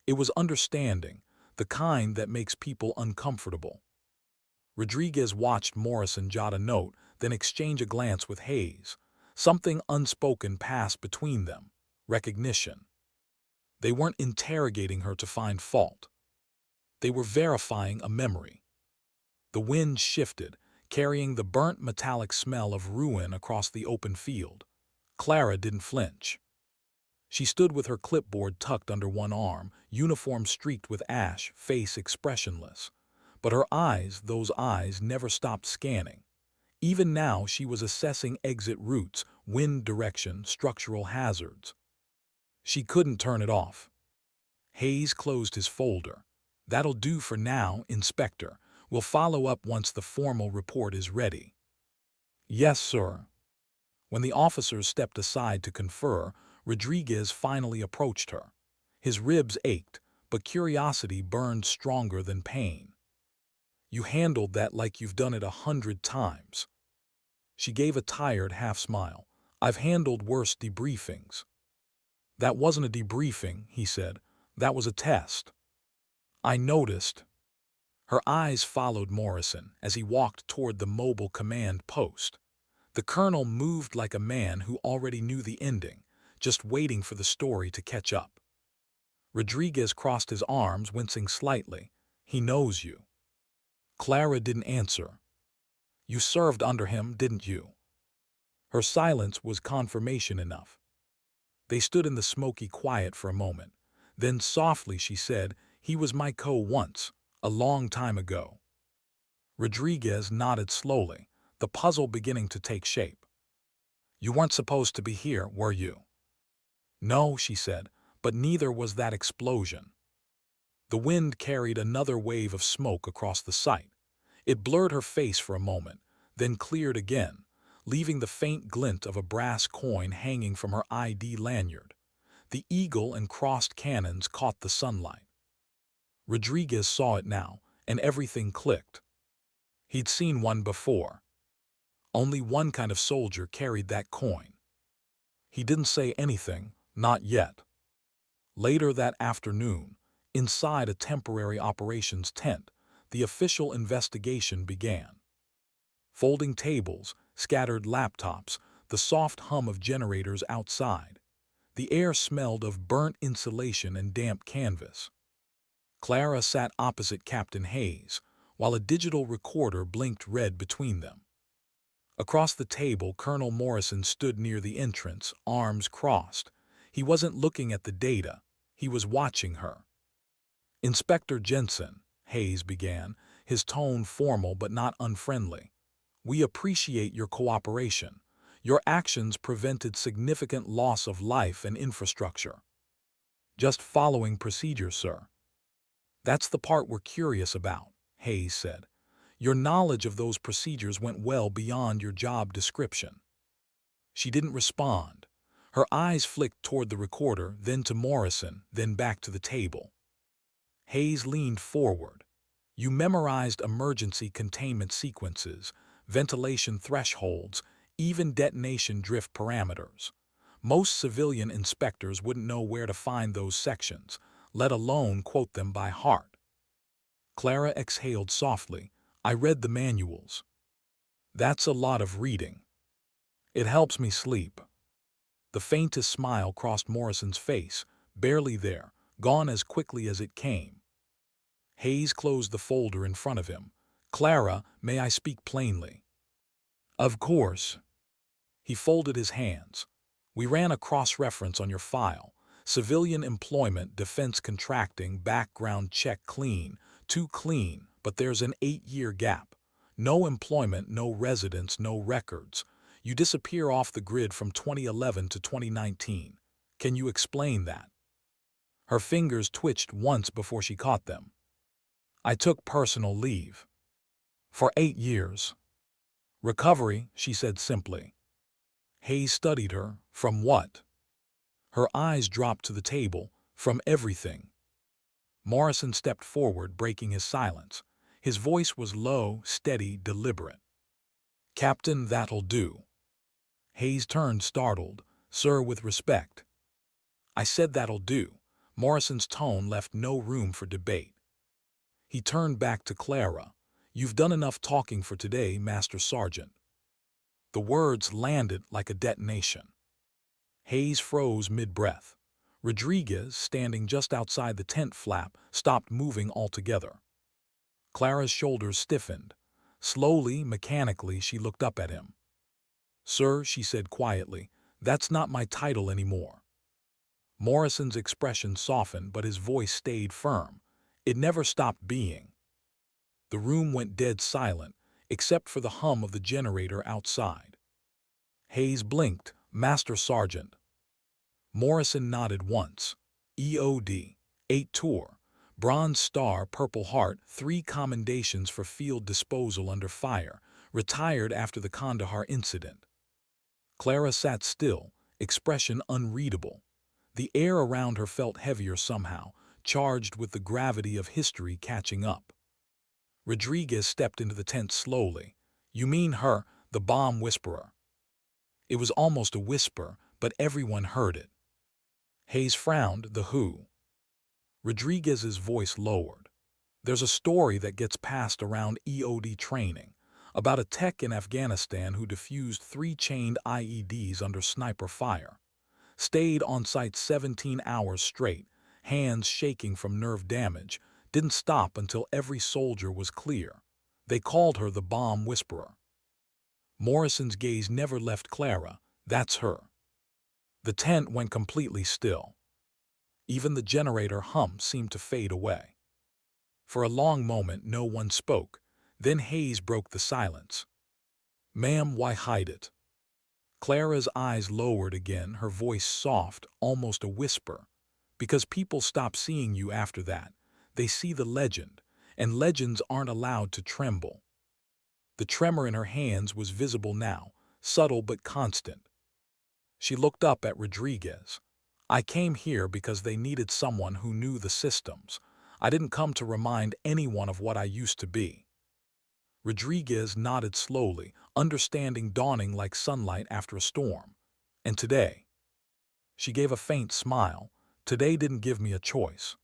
It was understanding, the kind that makes people uncomfortable. Rodriguez watched Morrison jot a note, then exchange a glance with Hayes. Something unspoken passed between them. Recognition. They weren't interrogating her to find fault. They were verifying a memory. The wind shifted, carrying the burnt metallic smell of ruin across the open field. Clara didn't flinch. She stood with her clipboard tucked under one arm, uniform streaked with ash, face expressionless. But her eyes, those eyes, never stopped scanning. Even now she was assessing exit routes, wind direction, structural hazards. She couldn't turn it off. Hayes closed his folder. "That'll do for now, Inspector. We'll follow up once the formal report is ready." "Yes, sir." When the officers stepped aside to confer, Rodriguez finally approached her. His ribs ached, but curiosity burned stronger than pain. "You handled that like you've done it 100 times." She gave a tired half-smile. "I've handled worse debriefings." "That wasn't a debriefing," he said. "That was a test." "I noticed." Her eyes followed Morrison as he walked toward the mobile command post. The colonel moved like a man who already knew the ending, just waiting for the story to catch up. Rodriguez crossed his arms, wincing slightly. "He knows you." Clara didn't answer. "You served under him, didn't you?" Her silence was confirmation enough. They stood in the smoky quiet for a moment. Then softly she said, "He was my once, a long time ago." Rodriguez nodded slowly, the puzzle beginning to take shape. "You weren't supposed to be here, were you?" "No," she said, "but neither was that explosion." The wind carried another wave of smoke across the site. It blurred her face for a moment, then cleared again, leaving the faint glint of a brass coin hanging from her ID lanyard. The eagle and crossed cannons caught the sunlight. Rodriguez saw it now, and everything clicked. He'd seen one before. Only one kind of soldier carried that coin. He didn't say anything, not yet. Later that afternoon, inside a temporary operations tent, the official investigation began. Folding tables, scattered laptops, the soft hum of generators outside. The air smelled of burnt insulation and damp canvas. Clara sat opposite Captain Hayes, while a digital recorder blinked red between them. Across the table, Colonel Morrison stood near the entrance, arms crossed. He wasn't looking at the data. He was watching her. "Inspector Jensen," Hayes began, his tone formal but not unfriendly, "we appreciate your cooperation. Your actions prevented significant loss of life and infrastructure." "Just following procedure, sir." "That's the part we're curious about," Hayes said. "Your knowledge of those procedures went well beyond your job description." She didn't respond. Her eyes flicked toward the recorder, then to Morrison, then back to the table. Hayes leaned forward. "You memorized emergency containment sequences, ventilation thresholds, even detonation drift parameters. Most civilian inspectors wouldn't know where to find those sections, let alone quote them by heart." Clara exhaled softly. "I read the manuals." "That's a lot of reading." "It helps me sleep." The faintest smile crossed Morrison's face, barely there, gone as quickly as it came. Hayes closed the folder in front of him. "Clara, may I speak plainly?" "Of course." He folded his hands. "We ran a cross-reference on your file. Civilian employment, defense contracting, background check clean, too clean, but there's an 8-year gap. No employment, no residence, no records. You disappear off the grid from 2011 to 2019. Can you explain that?" Her fingers twitched once before she caught them. "I took personal leave. For 8 years. Recovery," she said simply. Hayes studied her. "From what?" Her eyes dropped to the table. "From everything." Morrison stepped forward, breaking his silence. His voice was low, steady, deliberate. "Captain, that'll do." Hayes turned, startled. "Sir, with respect." "I said that'll do." Morrison's tone left no room for debate. He turned back to Clara. "You've done enough talking for today, Master Sergeant." The words landed like a detonation. Hayes froze mid-breath. Rodriguez, standing just outside the tent flap, stopped moving altogether. Clara's shoulders stiffened. Slowly, mechanically, she looked up at him. "Sir," she said quietly, "that's not my title anymore." Morrison's expression softened, but his voice stayed firm. It never stopped being. The room went dead silent, except for the hum of the generator outside. Hayes blinked. "Master Sergeant." Morrison nodded once. "EOD, 8 tour, Bronze Star, Purple Heart, 3 commendations for field disposal under fire, retired after the Kandahar incident." Clara sat still, expression unreadable. The air around her felt heavier somehow, charged with the gravity of history catching up. Rodriguez stepped into the tent slowly. "You mean her, the bomb whisperer?" It was almost a whisper, but everyone heard it. Hayes frowned. "The who?" Rodriguez's voice lowered. "There's a story that gets passed around EOD training about a tech in Afghanistan who defused 3 chained IEDs under sniper fire. Stayed on site 17 hours straight, hands shaking from nerve damage, didn't stop until every soldier was clear. They called her the bomb whisperer." Morrison's gaze never left Clara. "That's her." The tent went completely still. Even the generator hum seemed to fade away. For a long moment no one spoke. Then Hayes broke the silence. "Ma'am, why hide it?" Clara's eyes lowered again, her voice soft, almost a whisper. "Because people stop seeing you after that. They see the legend, and legends aren't allowed to tremble." The tremor in her hands was visible now, subtle but constant. She looked up at Rodriguez. "I came here because they needed someone who knew the systems. I didn't come to remind anyone of what I used to be." Rodriguez nodded slowly, understanding dawning like sunlight after a storm. "And today?" She gave a faint smile. "Today didn't give me a choice."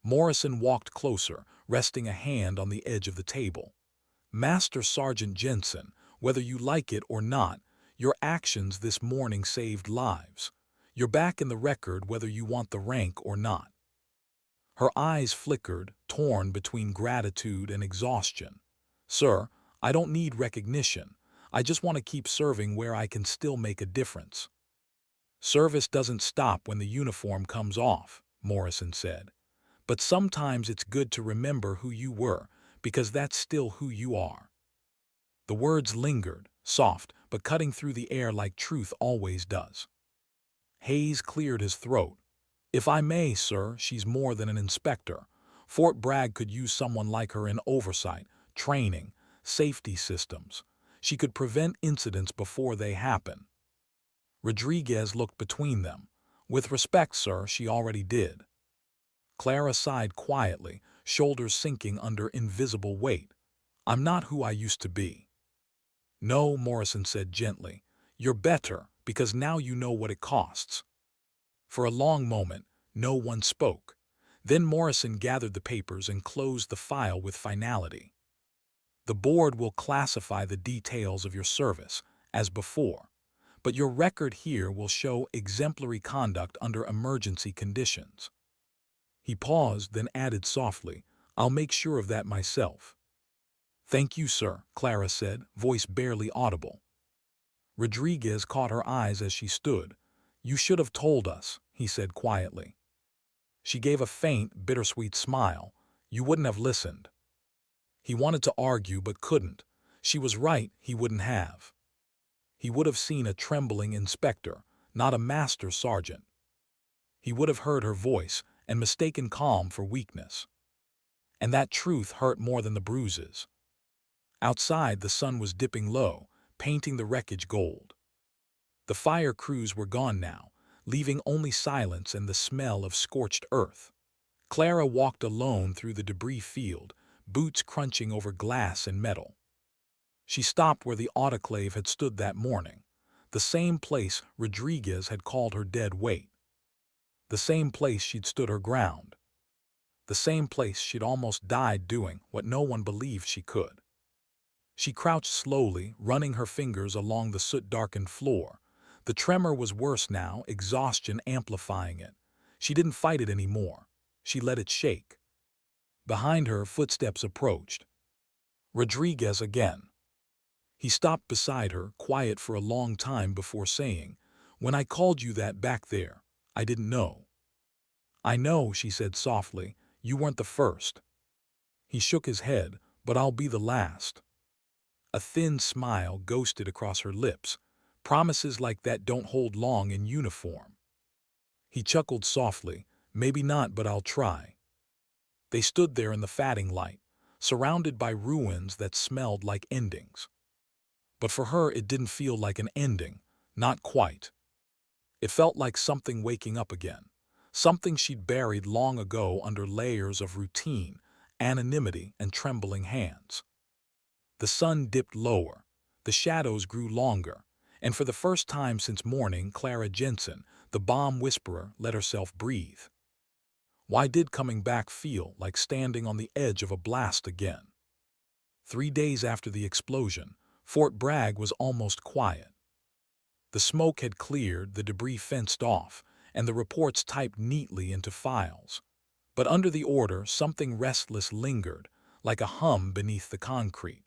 Morrison walked closer, resting a hand on the edge of the table. "Master Sergeant Jensen, whether you like it or not, your actions this morning saved lives. You're back in the record whether you want the rank or not." Her eyes flickered, torn between gratitude and exhaustion. "Sir, I don't need recognition. I just want to keep serving where I can still make a difference." "Service doesn't stop when the uniform comes off," Morrison said. "But sometimes it's good to remember who you were, because that's still who you are." The words lingered, soft, but cutting through the air like truth always does. Hayes cleared his throat. "If I may, sir, she's more than an inspector. Fort Bragg could use someone like her in oversight, training, safety systems. She could prevent incidents before they happen." Rodriguez looked between them. "With respect, sir, she already did." Clara sighed quietly, shoulders sinking under invisible weight. "I'm not who I used to be." "No," Morrison said gently. "You're better, because now you know what it costs." For a long moment, no one spoke. Then Morrison gathered the papers and closed the file with finality. "The board will classify the details of your service, as before, but your record here will show exemplary conduct under emergency conditions." He paused, then added softly, "I'll make sure of that myself." "Thank you, sir," Clara said, voice barely audible. Rodriguez caught her eyes as she stood. "You should have told us," he said quietly. She gave a faint, bittersweet smile. "You wouldn't have listened." He wanted to argue but couldn't. She was right, he wouldn't have. He would have seen a trembling inspector, not a master sergeant. He would have heard her voice and mistaken calm for weakness. And that truth hurt more than the bruises. Outside, the sun was dipping low, painting the wreckage gold. The fire crews were gone now, leaving only silence and the smell of scorched earth. Clara walked alone through the debris field, boots crunching over glass and metal. She stopped where the autoclave had stood that morning, the same place Rodriguez had called her dead weight. The same place she'd stood her ground. The same place she'd almost died doing what no one believed she could. She crouched slowly, running her fingers along the soot-darkened floor. The tremor was worse now, exhaustion amplifying it. She didn't fight it anymore. She let it shake. Behind her, footsteps approached. Rodriguez again. He stopped beside her, quiet for a long time before saying, "When I called you that back there, I didn't know." "I know," she said softly. "You weren't the first." He shook his head. "But I'll be the last." A thin smile ghosted across her lips. "Promises like that don't hold long in uniform." He chuckled softly. "Maybe not, but I'll try." They stood there in the fading light, surrounded by ruins that smelled like endings. But for her it didn't feel like an ending, Not quite. It felt like something waking up again, something she'd buried long ago under layers of routine, anonymity, and trembling hands. The sun dipped lower, the shadows grew longer, and for the first time since morning, Clara Jensen, the bomb whisperer, let herself breathe. Why did coming back feel like standing on the edge of a blast again? 3 days after the explosion, Fort Bragg was almost quiet. The smoke had cleared, the debris fenced off, and the reports typed neatly into files. But under the order, something restless lingered, like a hum beneath the concrete.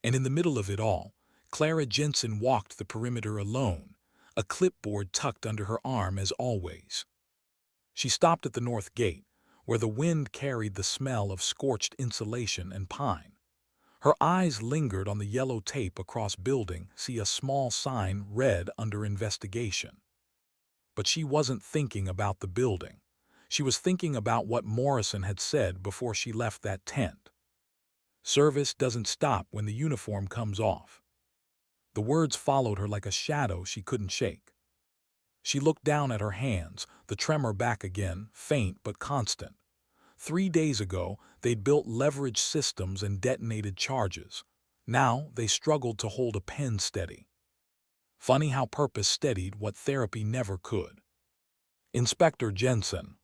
And in the middle of it all, Clara Jensen walked the perimeter alone, a clipboard tucked under her arm as always. She stopped at the north gate, where the wind carried the smell of scorched insulation and pine. Her eyes lingered on the yellow tape across building, see a small sign read under investigation. But she wasn't thinking about the building. She was thinking about what Morrison had said before she left that tent. Service doesn't stop when the uniform comes off. The words followed her like a shadow she couldn't shake. She looked down at her hands, the tremor back again, faint but constant. 3 days ago, they'd built leverage systems and detonated charges. Now, they struggled to hold a pen steady. Funny how purpose steadied what therapy never could. Inspector Jensen.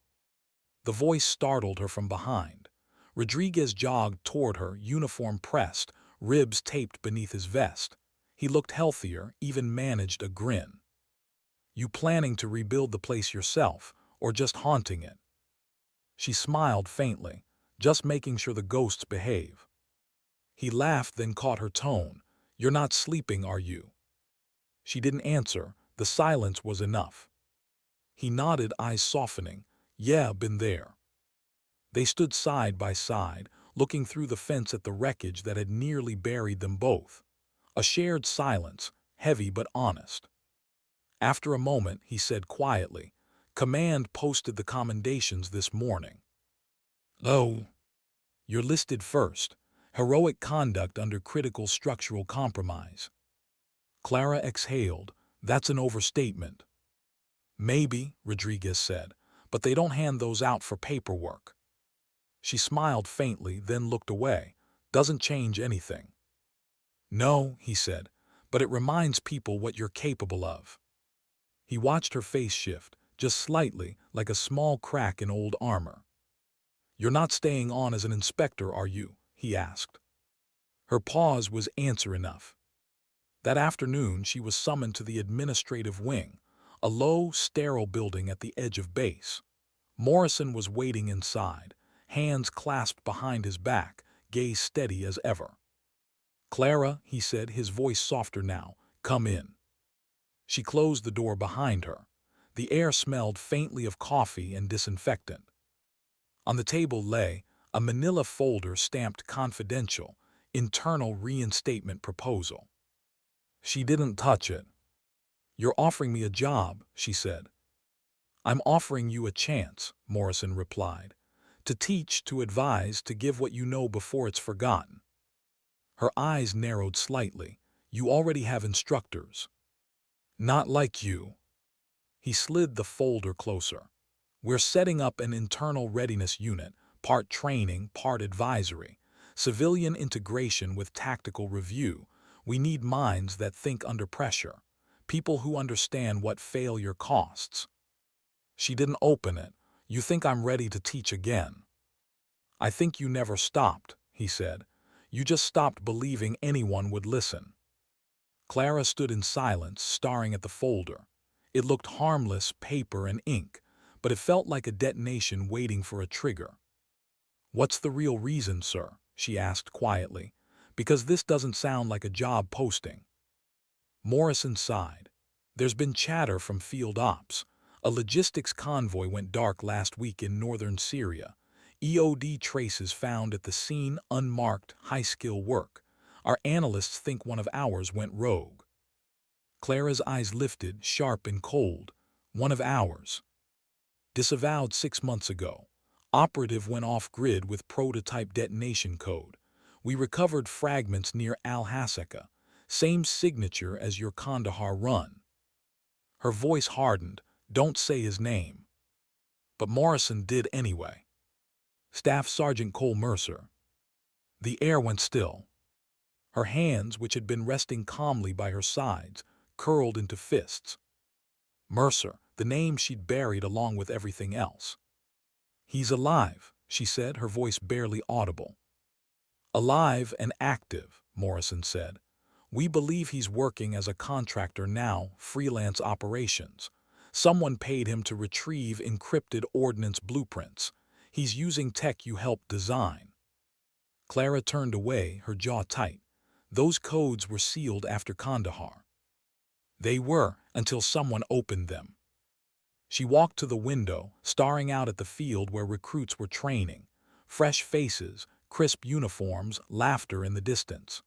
The voice startled her from behind. Rodriguez jogged toward her, uniform pressed, ribs taped beneath his vest. He looked healthier, even managed a grin. You planning to rebuild the place yourself, or just haunting it? She smiled faintly, just making sure the ghosts behave. He laughed, then caught her tone. You're not sleeping, are you? She didn't answer. The silence was enough. He nodded, eyes softening. Yeah, been there. They stood side by side, looking through the fence at the wreckage that had nearly buried them both. A shared silence, heavy but honest. After a moment, he said quietly, Command posted the commendations this morning. Oh, you're listed first. Heroic conduct under critical structural compromise. Clara exhaled. That's an overstatement. Maybe, Rodriguez said, but they don't hand those out for paperwork. She smiled faintly, then looked away. Doesn't change anything. No, he said, but it reminds people what you're capable of. He watched her face shift, just slightly, like a small crack in old armor. You're not staying on as an inspector, are you? He asked. Her pause was answer enough. That afternoon, she was summoned to the administrative wing, a low, sterile building at the edge of base. Morrison was waiting inside, hands clasped behind his back, gaze steady as ever. Clara, he said, his voice softer now, come in. She closed the door behind her. The air smelled faintly of coffee and disinfectant. On the table lay a manila folder stamped confidential, internal reinstatement proposal. She didn't touch it. You're offering me a job, she said. I'm offering you a chance, Morrison replied. To teach, to advise, to give what you know before it's forgotten. Her eyes narrowed slightly. You already have instructors. Not like you. He slid the folder closer. We're setting up an internal readiness unit, part training, part advisory, civilian integration with tactical review. We need minds that think under pressure, people who understand what failure costs. She didn't open it. You think I'm ready to teach again? I think you never stopped, he said. You just stopped believing anyone would listen. Clara stood in silence, staring at the folder. It looked harmless, paper and ink, but it felt like a detonation waiting for a trigger. What's the real reason, sir? She asked quietly. Because this doesn't sound like a job posting. Morrison sighed. There's been chatter from field ops. A logistics convoy went dark last week in northern Syria. EOD traces found at the scene, unmarked, high-skill work. Our analysts think one of ours went rogue. Clara's eyes lifted, sharp and cold. One of ours. Disavowed 6 months ago. Operative went off-grid with prototype detonation code. We recovered fragments near Al-Hasaka. Same signature as your Kandahar run. Her voice hardened. Don't say his name. But Morrison did anyway. Staff Sergeant Cole Mercer. The air went still. Her hands, which had been resting calmly by her sides, curled into fists. Mercer, the name she'd buried along with everything else. He's alive, she said, her voice barely audible. Alive and active, Morrison said. We believe he's working as a contractor now, freelance operations. Someone paid him to retrieve encrypted ordnance blueprints. He's using tech you helped design. Clara turned away, her jaw tight. Those codes were sealed after Kandahar. They were, until someone opened them. She walked to the window, staring out at the field where recruits were training. Fresh faces, crisp uniforms, laughter in the distance.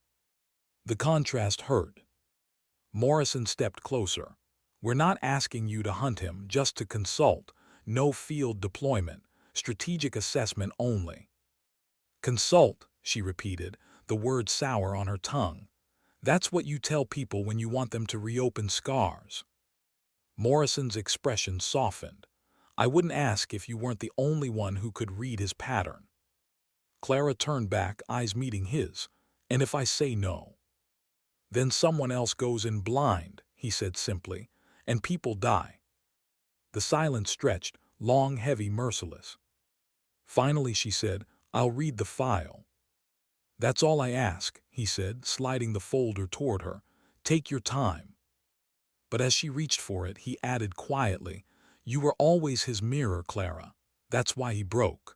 The contrast hurt. Morrison stepped closer. We're not asking you to hunt him, just to consult. No field deployment, strategic assessment only. Consult, she repeated, the word sour on her tongue. That's what you tell people when you want them to reopen scars. Morrison's expression softened. I wouldn't ask if you weren't the only one who could read his pattern. Clara turned back, eyes meeting his. And if I say no? Then someone else goes in blind, he said simply, and people die. The silence stretched, long, heavy, merciless. Finally she said, I'll read the file. That's all I ask, he said, sliding the folder toward her. Take your time. But as she reached for it, he added quietly, You were always his mirror, Clara. That's why he broke.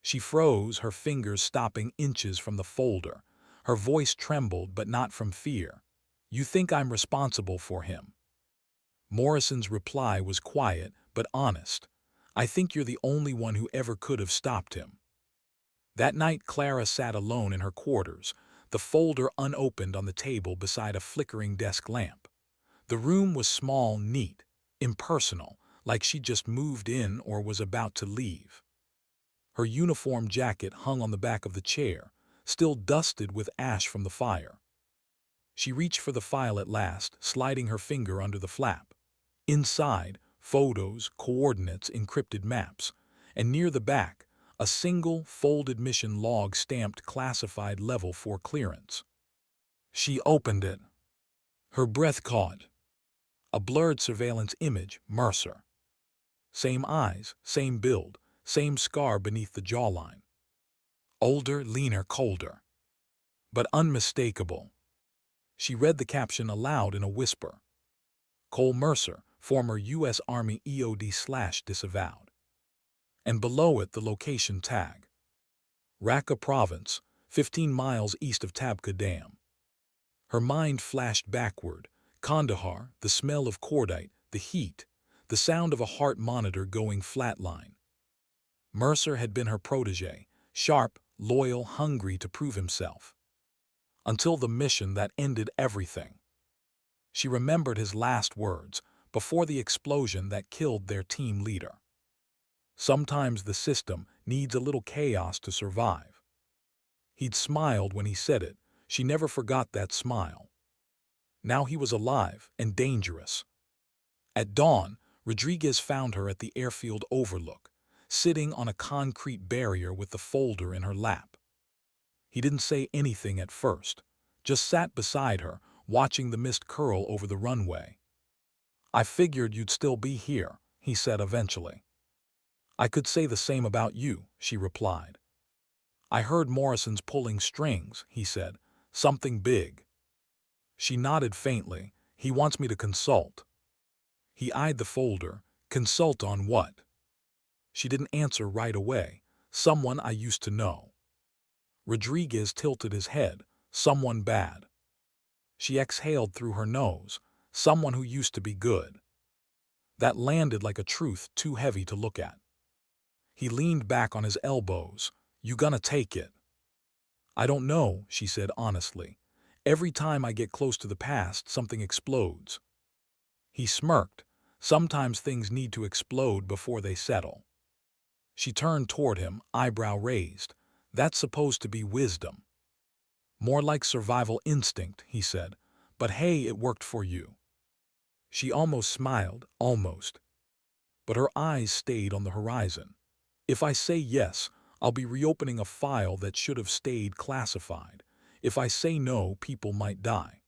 She froze, her fingers stopping inches from the folder. Her voice trembled, but not from fear. You think I'm responsible for him? Morrison's reply was quiet, but honest. I think you're the only one who ever could have stopped him. That night Clara sat alone in her quarters, the folder unopened on the table beside a flickering desk lamp. The room was small, neat, impersonal, like she'd just moved in or was about to leave. Her uniform jacket hung on the back of the chair, still dusted with ash from the fire. She reached for the file at last, sliding her finger under the flap. Inside, photos, coordinates, encrypted maps, and near the back, a single, folded mission log stamped classified level 4 clearance. She opened it. Her breath caught. A blurred surveillance image, Mercer. Same eyes, same build, same scar beneath the jawline. Older, leaner, colder. But unmistakable. She read the caption aloud in a whisper. Cole Mercer, former U.S. Army EOD/disavowed. And below it the location tag. Raqqa Province, 15 miles east of Tabqa Dam. Her mind flashed backward. Kandahar, the smell of cordite, the heat, the sound of a heart monitor going flatline. Mercer had been her protégé, sharp, loyal, hungry to prove himself. Until the mission that ended everything. She remembered his last words, before the explosion that killed their team leader. Sometimes the system needs a little chaos to survive. He'd smiled when he said it. She never forgot that smile. Now he was alive and dangerous. At dawn, Rodriguez found her at the airfield overlook, sitting on a concrete barrier with the folder in her lap. He didn't say anything at first, just sat beside her, watching the mist curl over the runway. I figured you'd still be here, he said eventually. I could say the same about you, she replied. I heard Morrison's pulling strings, he said, something big. She nodded faintly. He wants me to consult. He eyed the folder. Consult on what? She didn't answer right away. Someone I used to know. Rodriguez tilted his head. Someone bad. She exhaled through her nose. Someone who used to be good. That landed like a truth too heavy to look at. He leaned back on his elbows. You gonna take it? I don't know, she said honestly. Every time I get close to the past, something explodes. He smirked. Sometimes things need to explode before they settle. She turned toward him, eyebrow raised. That's supposed to be wisdom. More like survival instinct, he said. But hey, it worked for you. She almost smiled, almost, but her eyes stayed on the horizon. If I say yes, I'll be reopening a file that should have stayed classified. If I say no, people might die.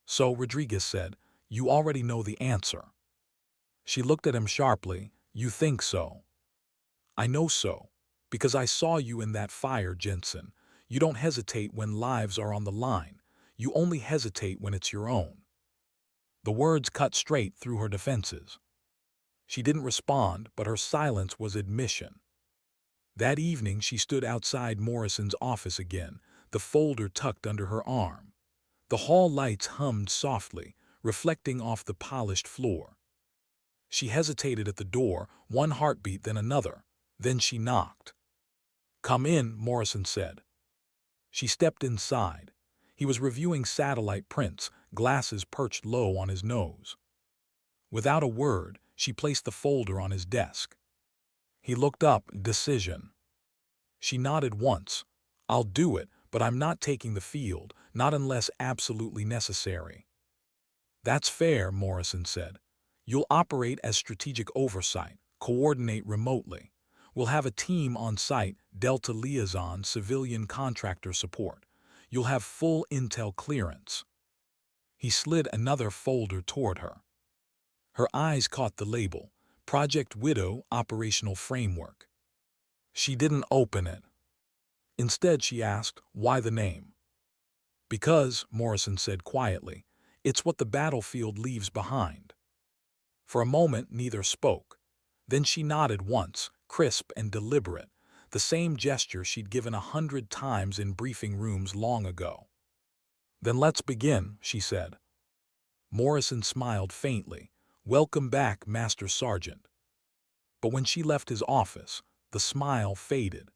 So, Rodriguez said, you already know the answer. She looked at him sharply. You think so? I know so, because I saw you in that fire, Jensen. You don't hesitate when lives are on the line. You only hesitate when it's your own. The words cut straight through her defenses. She didn't respond, but her silence was admission. That evening she stood outside Morrison's office again, the folder tucked under her arm. The hall lights hummed softly, reflecting off the polished floor. She hesitated at the door, one heartbeat then another. Then she knocked. Come in, Morrison said. She stepped inside. He was reviewing satellite prints, glasses perched low on his nose. Without a word, she placed the folder on his desk. He looked up, decision. She nodded once. I'll do it, but I'm not taking the field, not unless absolutely necessary. That's fair, Morrison said. You'll operate as strategic oversight, coordinate remotely. We'll have a team on site, Delta liaison, civilian contractor support. You'll have full intel clearance. He slid another folder toward her. Her eyes caught the label, Project Widow Operational Framework. She didn't open it. Instead, she asked, why the name? Because, Morrison said quietly, it's what the battlefield leaves behind. For a moment, neither spoke. Then she nodded once, crisp and deliberate, the same gesture she'd given 100 times in briefing rooms long ago. Then let's begin, she said. Morrison smiled faintly. Welcome back, Master Sergeant. But when she left his office, the smile faded.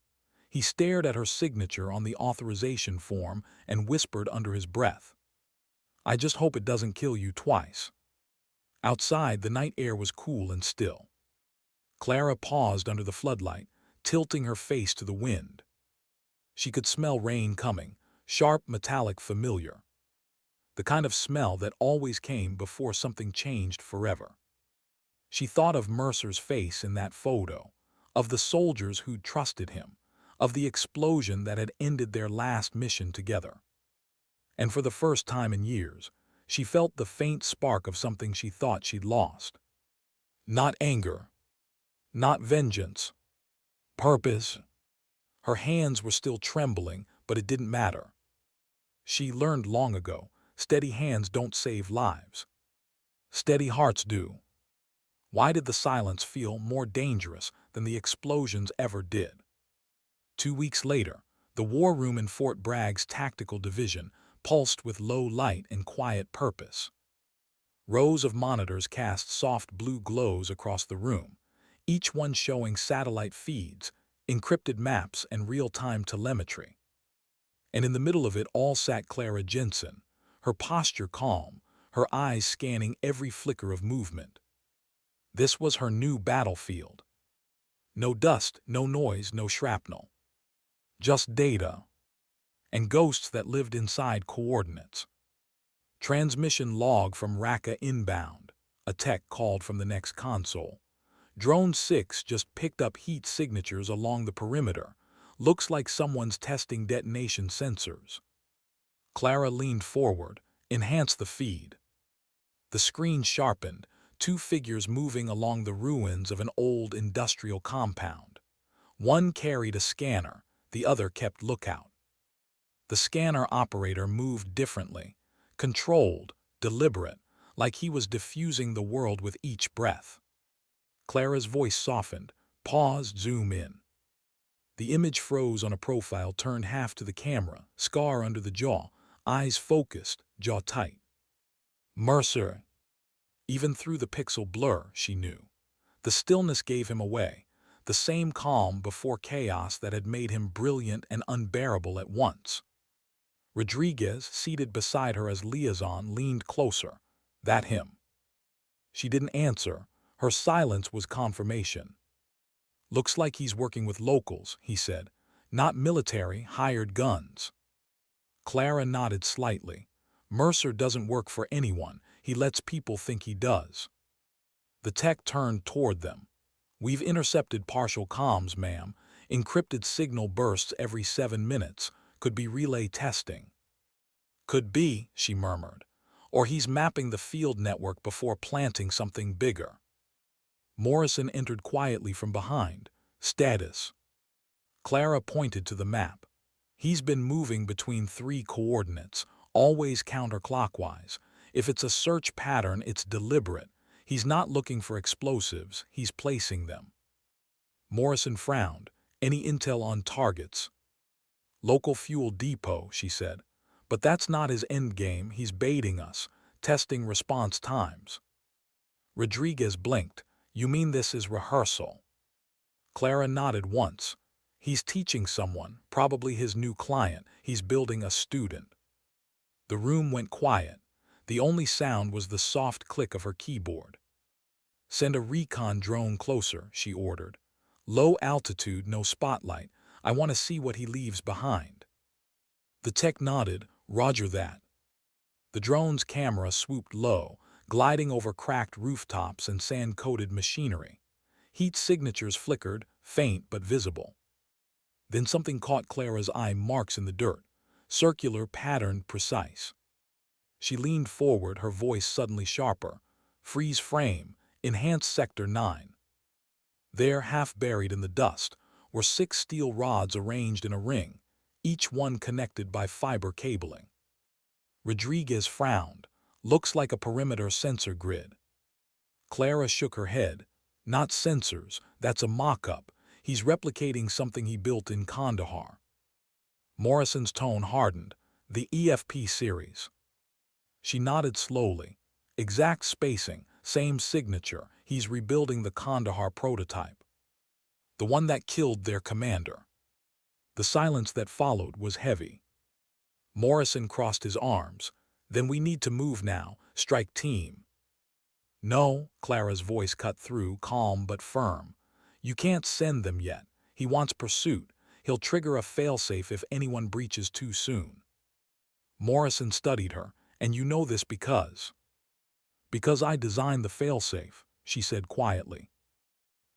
He stared at her signature on the authorization form and whispered under his breath, I just hope it doesn't kill you twice. Outside, the night air was cool and still. Clara paused under the floodlight, tilting her face to the wind. She could smell rain coming, sharp, metallic, familiar. The kind of smell that always came before something changed forever. She thought of Mercer's face in that photo, of the soldiers who'd trusted him, of the explosion that had ended their last mission together. And for the first time in years, she felt the faint spark of something she thought she'd lost. Not anger, not vengeance, purpose. Her hands were still trembling, but it didn't matter. She learned long ago, steady hands don't save lives. Steady hearts do. Why did the silence feel more dangerous than the explosions ever did? 2 weeks later, the war room in Fort Bragg's tactical division pulsed with low light and quiet purpose. Rows of monitors cast soft blue glows across the room, each one showing satellite feeds, encrypted maps, and real-time telemetry. And in the middle of it all sat Clara Jensen, her posture calm, her eyes scanning every flicker of movement. This was her new battlefield. No dust, no noise, no shrapnel. Just data. And ghosts that lived inside coordinates. Transmission log from Raqqa inbound. A tech called from the next console. Drone 6 just picked up heat signatures along the perimeter. Looks like someone's testing detonation sensors. Clara leaned forward, enhanced the feed. The screen sharpened, 2 figures moving along the ruins of an old industrial compound. One carried a scanner, the other kept lookout. The scanner operator moved differently, controlled, deliberate, like he was diffusing the world with each breath. Clara's voice softened. Pause, zoom in. The image froze on a profile turned half to the camera, scar under the jaw, eyes focused, jaw tight. Mercer. Even through the pixel blur, she knew. The stillness gave him away, the same calm before chaos that had made him brilliant and unbearable at once. Rodriguez, seated beside her as liaison, leaned closer. That him. She didn't answer. Her silence was confirmation. Looks like he's working with locals, he said. Not military, hired guns. Clara nodded slightly. Mercer doesn't work for anyone. He lets people think he does. The tech turned toward them. We've intercepted partial comms, ma'am. Encrypted signal bursts every 7 minutes. Could be relay testing. Could be, she murmured. Or he's mapping the field network before planting something bigger. Morrison entered quietly from behind. Status. Clara pointed to the map. He's been moving between 3 coordinates, always counterclockwise. If it's a search pattern, it's deliberate. He's not looking for explosives, he's placing them. Morrison frowned. Any intel on targets? Local fuel depot, she said. But that's not his endgame, he's baiting us, testing response times. Rodriguez blinked. You mean this is rehearsal? Clara nodded once. He's teaching someone, probably his new client. He's building a student. The room went quiet. The only sound was the soft click of her keyboard. Send a recon drone closer, she ordered. Low altitude, no spotlight. I want to see what he leaves behind. The tech nodded. Roger that. The drone's camera swooped low, gliding over cracked rooftops and sand-coated machinery. Heat signatures flickered, faint but visible. Then something caught Clara's eye. Marks in the dirt. Circular, patterned, precise. She leaned forward, her voice suddenly sharper. Freeze frame, enhanced sector 9. There, half buried in the dust, were 6 steel rods arranged in a ring, each one connected by fiber cabling. Rodriguez frowned. Looks like a perimeter sensor grid. Clara shook her head. Not sensors, that's a mock-up. He's replicating something he built in Kandahar. Morrison's tone hardened. The EFP series. She nodded slowly. Exact spacing, same signature. He's rebuilding the Kandahar prototype. The one that killed their commander. The silence that followed was heavy. Morrison crossed his arms. Then we need to move now. Strike team. No, Clara's voice cut through, calm but firm. You can't send them yet. He wants pursuit. He'll trigger a failsafe if anyone breaches too soon. Morrison studied her. And you know this because I designed the failsafe, she said quietly.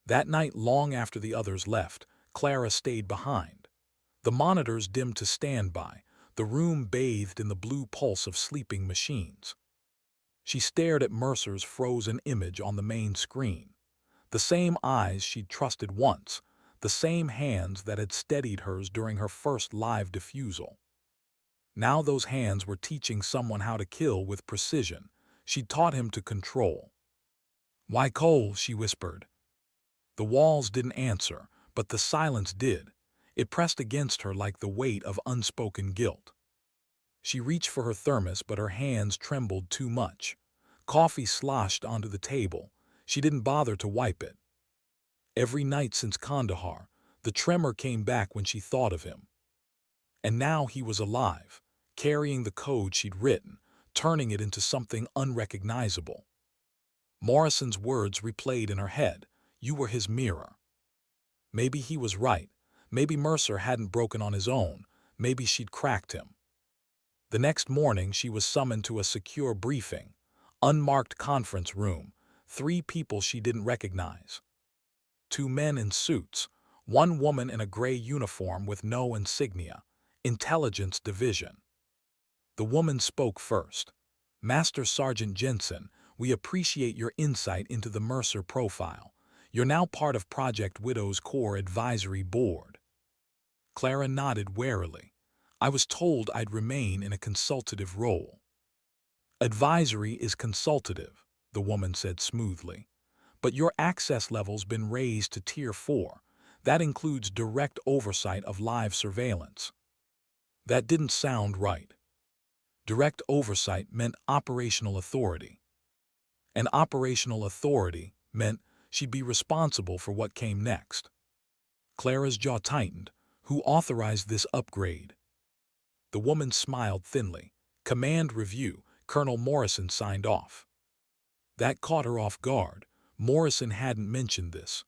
That night, long after the others left, Clara stayed behind. The monitors dimmed to standby, the room bathed in the blue pulse of sleeping machines. She stared at Mercer's frozen image on the main screen. The same eyes she'd trusted once, the same hands that had steadied hers during her first live defusal. Now those hands were teaching someone how to kill with precision. She'd taught him to control. Why Cole, she whispered. The walls didn't answer, but the silence did. It pressed against her like the weight of unspoken guilt. She reached for her thermos, but her hands trembled too much. Coffee sloshed onto the table. She didn't bother to wipe it. Every night since Kandahar, the tremor came back when she thought of him. And now he was alive, carrying the code she'd written, turning it into something unrecognizable. Morrison's words replayed in her head. You were his mirror. Maybe he was right. Maybe Mercer hadn't broken on his own. Maybe she'd cracked him. The next morning she was summoned to a secure briefing. Unmarked conference room. 3 people she didn't recognize. 2 men in suits. 1 woman in a gray uniform with no insignia. Intelligence Division. The woman spoke first. Master Sergeant Jensen, we appreciate your insight into the Mercer profile. You're now part of Project Widow's Core Advisory Board. Clara nodded warily. I was told I'd remain in a consultative role. Advisory is consultative, the woman said smoothly. But your access level's been raised to Tier 4. That includes direct oversight of live surveillance. That didn't sound right. Direct oversight meant operational authority. And operational authority meant she'd be responsible for what came next. Clara's jaw tightened. Who authorized this upgrade? The woman smiled thinly. Command review. Colonel Morrison signed off. That caught her off guard. Morrison hadn't mentioned this.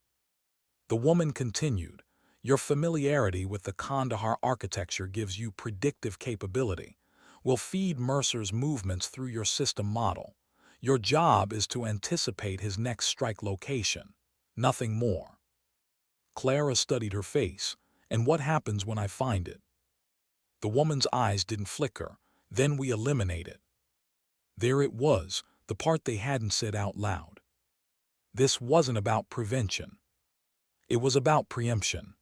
The woman continued. Your familiarity with the Kandahar architecture gives you predictive capability. We'll feed Mercer's movements through your system model. Your job is to anticipate his next strike location. Nothing more. Clara studied her face. And what happens when I find it? The woman's eyes didn't flicker. Then we eliminate it. There it was, the part they hadn't said out loud. This wasn't about prevention. It was about preemption.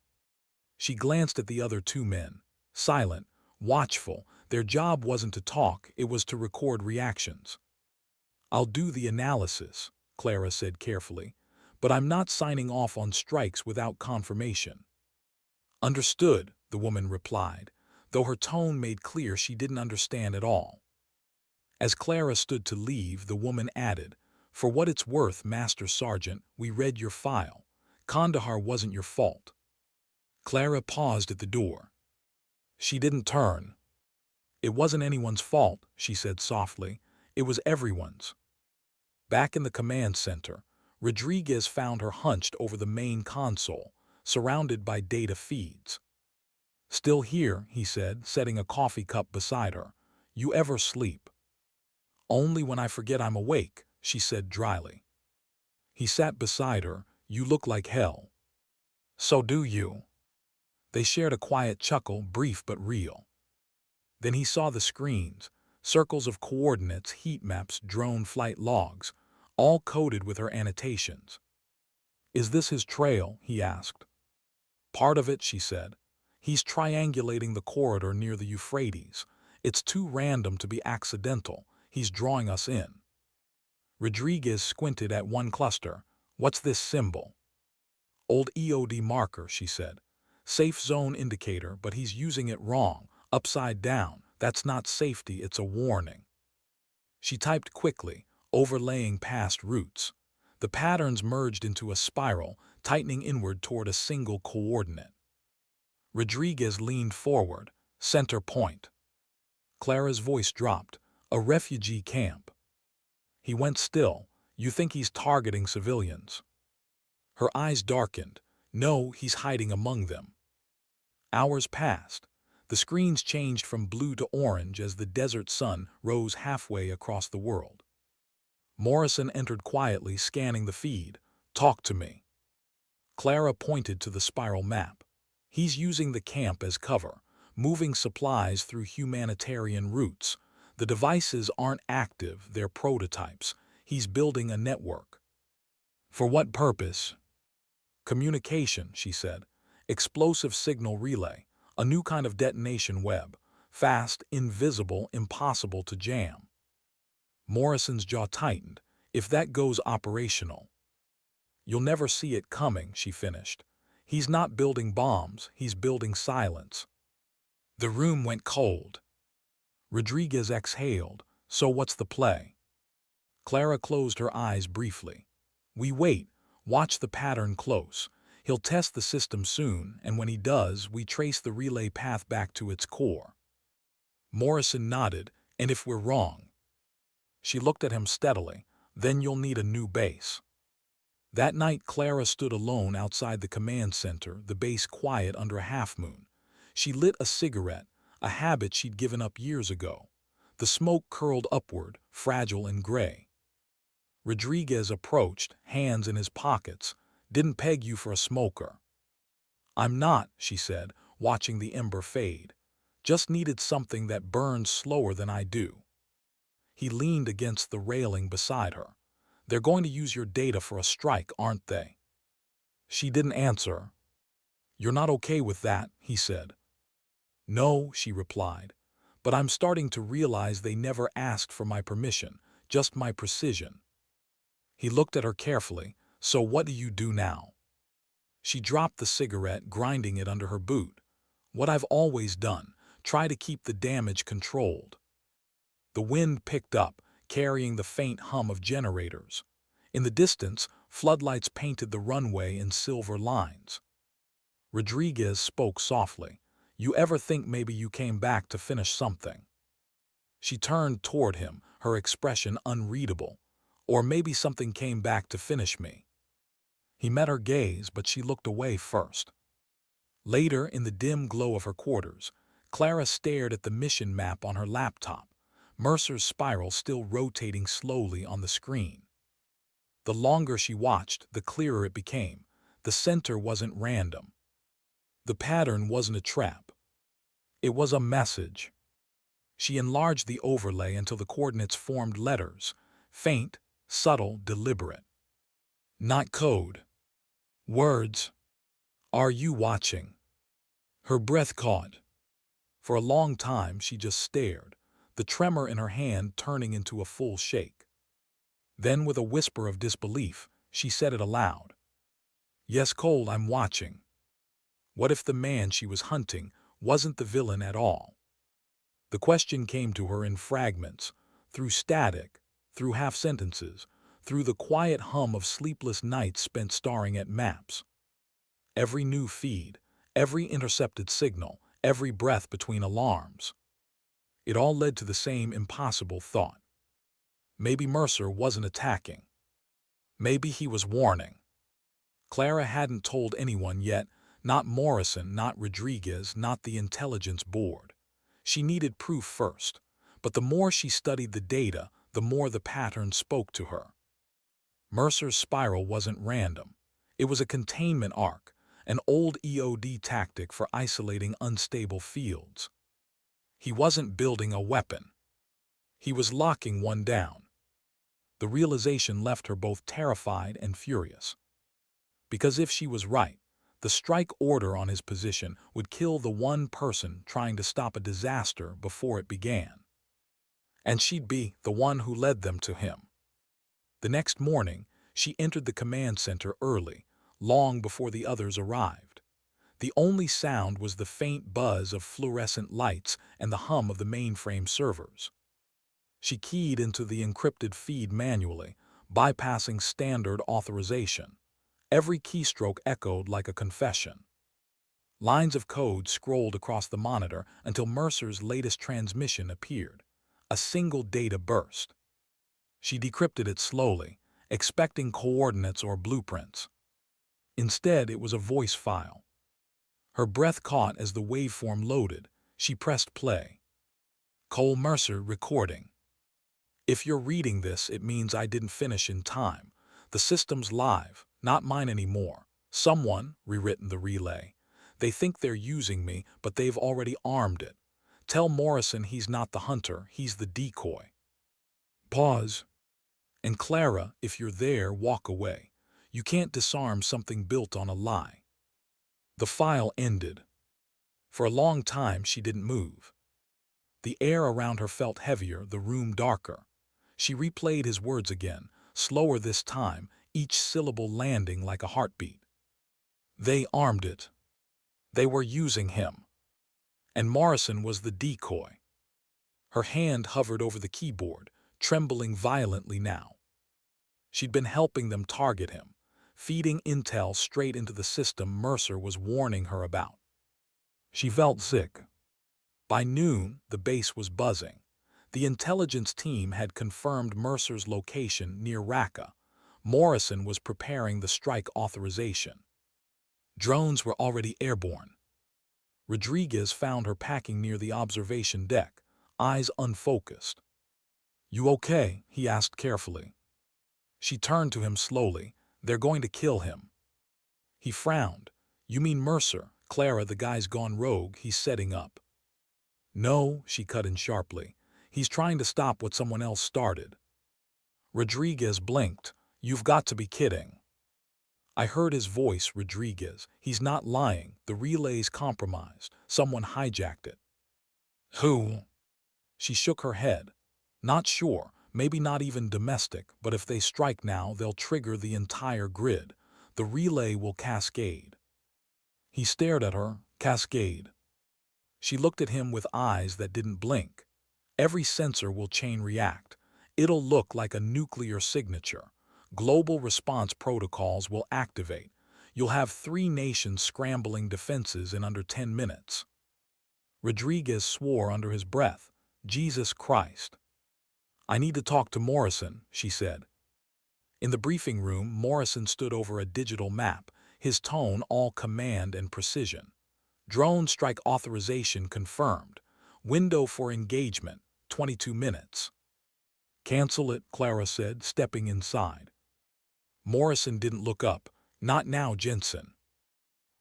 She glanced at the other two men, silent, watchful. Their job wasn't to talk, it was to record reactions. I'll do the analysis, Clara said carefully, but I'm not signing off on strikes without confirmation. Understood, the woman replied, though her tone made clear she didn't understand at all. As Clara stood to leave, the woman added, "For what it's worth, Master Sergeant, we read your file. Kandahar wasn't your fault." Clara paused at the door. She didn't turn. "It wasn't anyone's fault," she said softly. "It was everyone's." Back in the command center, Rodriguez found her hunched over the main console, surrounded by data feeds. "Still here," he said, setting a coffee cup beside her. "You ever sleep?" "Only when I forget I'm awake," she said dryly. He sat beside her. "You look like hell." "So do you." They shared a quiet chuckle, brief but real. Then he saw the screens, circles of coordinates, heat maps, drone flight logs, all coded with her annotations. "Is this his trail?" he asked. "Part of it," she said. "He's triangulating the corridor near the Euphrates. It's too random to be accidental. He's drawing us in." Rodriguez squinted at one cluster. "What's this symbol?" "Old EOD marker," she said. "Safe zone indicator, but he's using it wrong, upside down. That's not safety, it's a warning." She typed quickly, overlaying past routes. The patterns merged into a spiral, tightening inward toward a single coordinate. Rodriguez leaned forward, center point. Clara's voice dropped. "A refugee camp." He went still. "You think he's targeting civilians?" Her eyes darkened. "No, he's hiding among them." Hours passed. The screens changed from blue to orange as the desert sun rose halfway across the world. Morrison entered quietly, scanning the feed. "Talk to me." Clara pointed to the spiral map. "He's using the camp as cover, moving supplies through humanitarian routes. The devices aren't active, they're prototypes. He's building a network." "For what purpose?" "Communication," she said. "Explosive signal relay. A new kind of detonation web. Fast, invisible, impossible to jam." Morrison's jaw tightened. "If that goes operational." "You'll never see it coming," she finished. "He's not building bombs, he's building silence." The room went cold. Rodriguez exhaled. "So what's the play?" Clara closed her eyes briefly. "We wait, watch the pattern close. He'll test the system soon, and when he does, we trace the relay path back to its core." Morrison nodded. "And if we're wrong?" She looked at him steadily. "Then you'll need a new base." That night, Clara stood alone outside the command center, the base quiet under a half-moon. She lit a cigarette, a habit she'd given up years ago. The smoke curled upward, fragile and gray. Rodriguez approached, hands in his pockets. "Didn't peg you for a smoker." "I'm not," she said, watching the ember fade. "Just needed something that burns slower than I do." He leaned against the railing beside her. "They're going to use your data for a strike, aren't they?" She didn't answer. "You're not okay with that," he said. "No," she replied. "But I'm starting to realize they never asked for my permission, just my precision." He looked at her carefully. "So what do you do now?" She dropped the cigarette, grinding it under her boot. "What I've always done, try to keep the damage controlled." The wind picked up, carrying the faint hum of generators. In the distance, floodlights painted the runway in silver lines. Rodriguez spoke softly. "You ever think maybe you came back to finish something?" She turned toward him, her expression unreadable. "Or maybe something came back to finish me." He met her gaze, but she looked away first. Later, in the dim glow of her quarters, Clara stared at the mission map on her laptop. Mercer's spiral still rotating slowly on the screen. The longer she watched, the clearer it became. The center wasn't random. The pattern wasn't a trap. It was a message. She enlarged the overlay until the coordinates formed letters, faint, subtle, deliberate. Not code. Words. Are you watching? Her breath caught. For a long time she just stared, the tremor in her hand turning into a full shake. Then, with a whisper of disbelief, she said it aloud. Yes, Cole, I'm watching. What if the man she was hunting wasn't the villain at all? The question came to her in fragments, through static, through half-sentences, through the quiet hum of sleepless nights spent staring at maps. Every new feed, every intercepted signal, every breath between alarms. It all led to the same impossible thought. Maybe Mercer wasn't attacking. Maybe he was warning. Clara hadn't told anyone yet, not Morrison, not Rodriguez, not the intelligence board. She needed proof first, but the more she studied the data, the more the pattern spoke to her. Mercer's spiral wasn't random. It was a containment arc, an old EOD tactic for isolating unstable fields. He wasn't building a weapon. He was locking one down. The realization left her both terrified and furious. Because if she was right, the strike order on his position would kill the one person trying to stop a disaster before it began. And she'd be the one who led them to him. The next morning, she entered the command center early, long before the others arrived. The only sound was the faint buzz of fluorescent lights and the hum of the mainframe servers. She keyed into the encrypted feed manually, bypassing standard authorization. Every keystroke echoed like a confession. Lines of code scrolled across the monitor until Mercer's latest transmission appeared, a single data burst. She decrypted it slowly, expecting coordinates or blueprints. Instead, it was a voice file. Her breath caught as the waveform loaded. She pressed play. Cole Mercer recording. If you're reading this, it means I didn't finish in time. The system's live, not mine anymore. Someone rewritten the relay. They think they're using me, but they've already armed it. Tell Morrison he's not the hunter, he's the decoy. Pause. And Clara, if you're there, walk away. You can't disarm something built on a lie. The file ended. For a long time she didn't move. The air around her felt heavier, the room darker. She replayed his words again, slower this time, each syllable landing like a heartbeat. They armed it. They were using him. And Morrison was the decoy. Her hand hovered over the keyboard, trembling violently now. She'd been helping them target him, feeding intel straight into the system Mercer was warning her about. She felt sick. By noon, the base was buzzing. The intelligence team had confirmed Mercer's location near Raqqa. Morrison was preparing the strike authorization. Drones were already airborne. Rodriguez found her packing near the observation deck, eyes unfocused. You okay? He asked carefully. She turned to him slowly. They're going to kill him. He frowned. You mean Mercer? Clara, the guy's gone rogue, he's setting up. No, she cut in sharply. He's trying to stop what someone else started. Rodriguez blinked. You've got to be kidding. I heard his voice, Rodriguez. He's not lying. The relay's compromised. Someone hijacked it. Who? She shook her head. Not sure. Maybe not even domestic, but if they strike now, they'll trigger the entire grid. The relay will cascade. He stared at her. Cascade. She looked at him with eyes that didn't blink. Every sensor will chain react. It'll look like a nuclear signature. Global response protocols will activate. You'll have 3 nations scrambling defenses in under 10 minutes. Rodriguez swore under his breath. Jesus Christ. I need to talk to Morrison, she said. In the briefing room, Morrison stood over a digital map, his tone all command and precision. Drone strike authorization confirmed. Window for engagement, 22 minutes. Cancel it, Clara said, stepping inside. Morrison didn't look up. Not now, Jensen.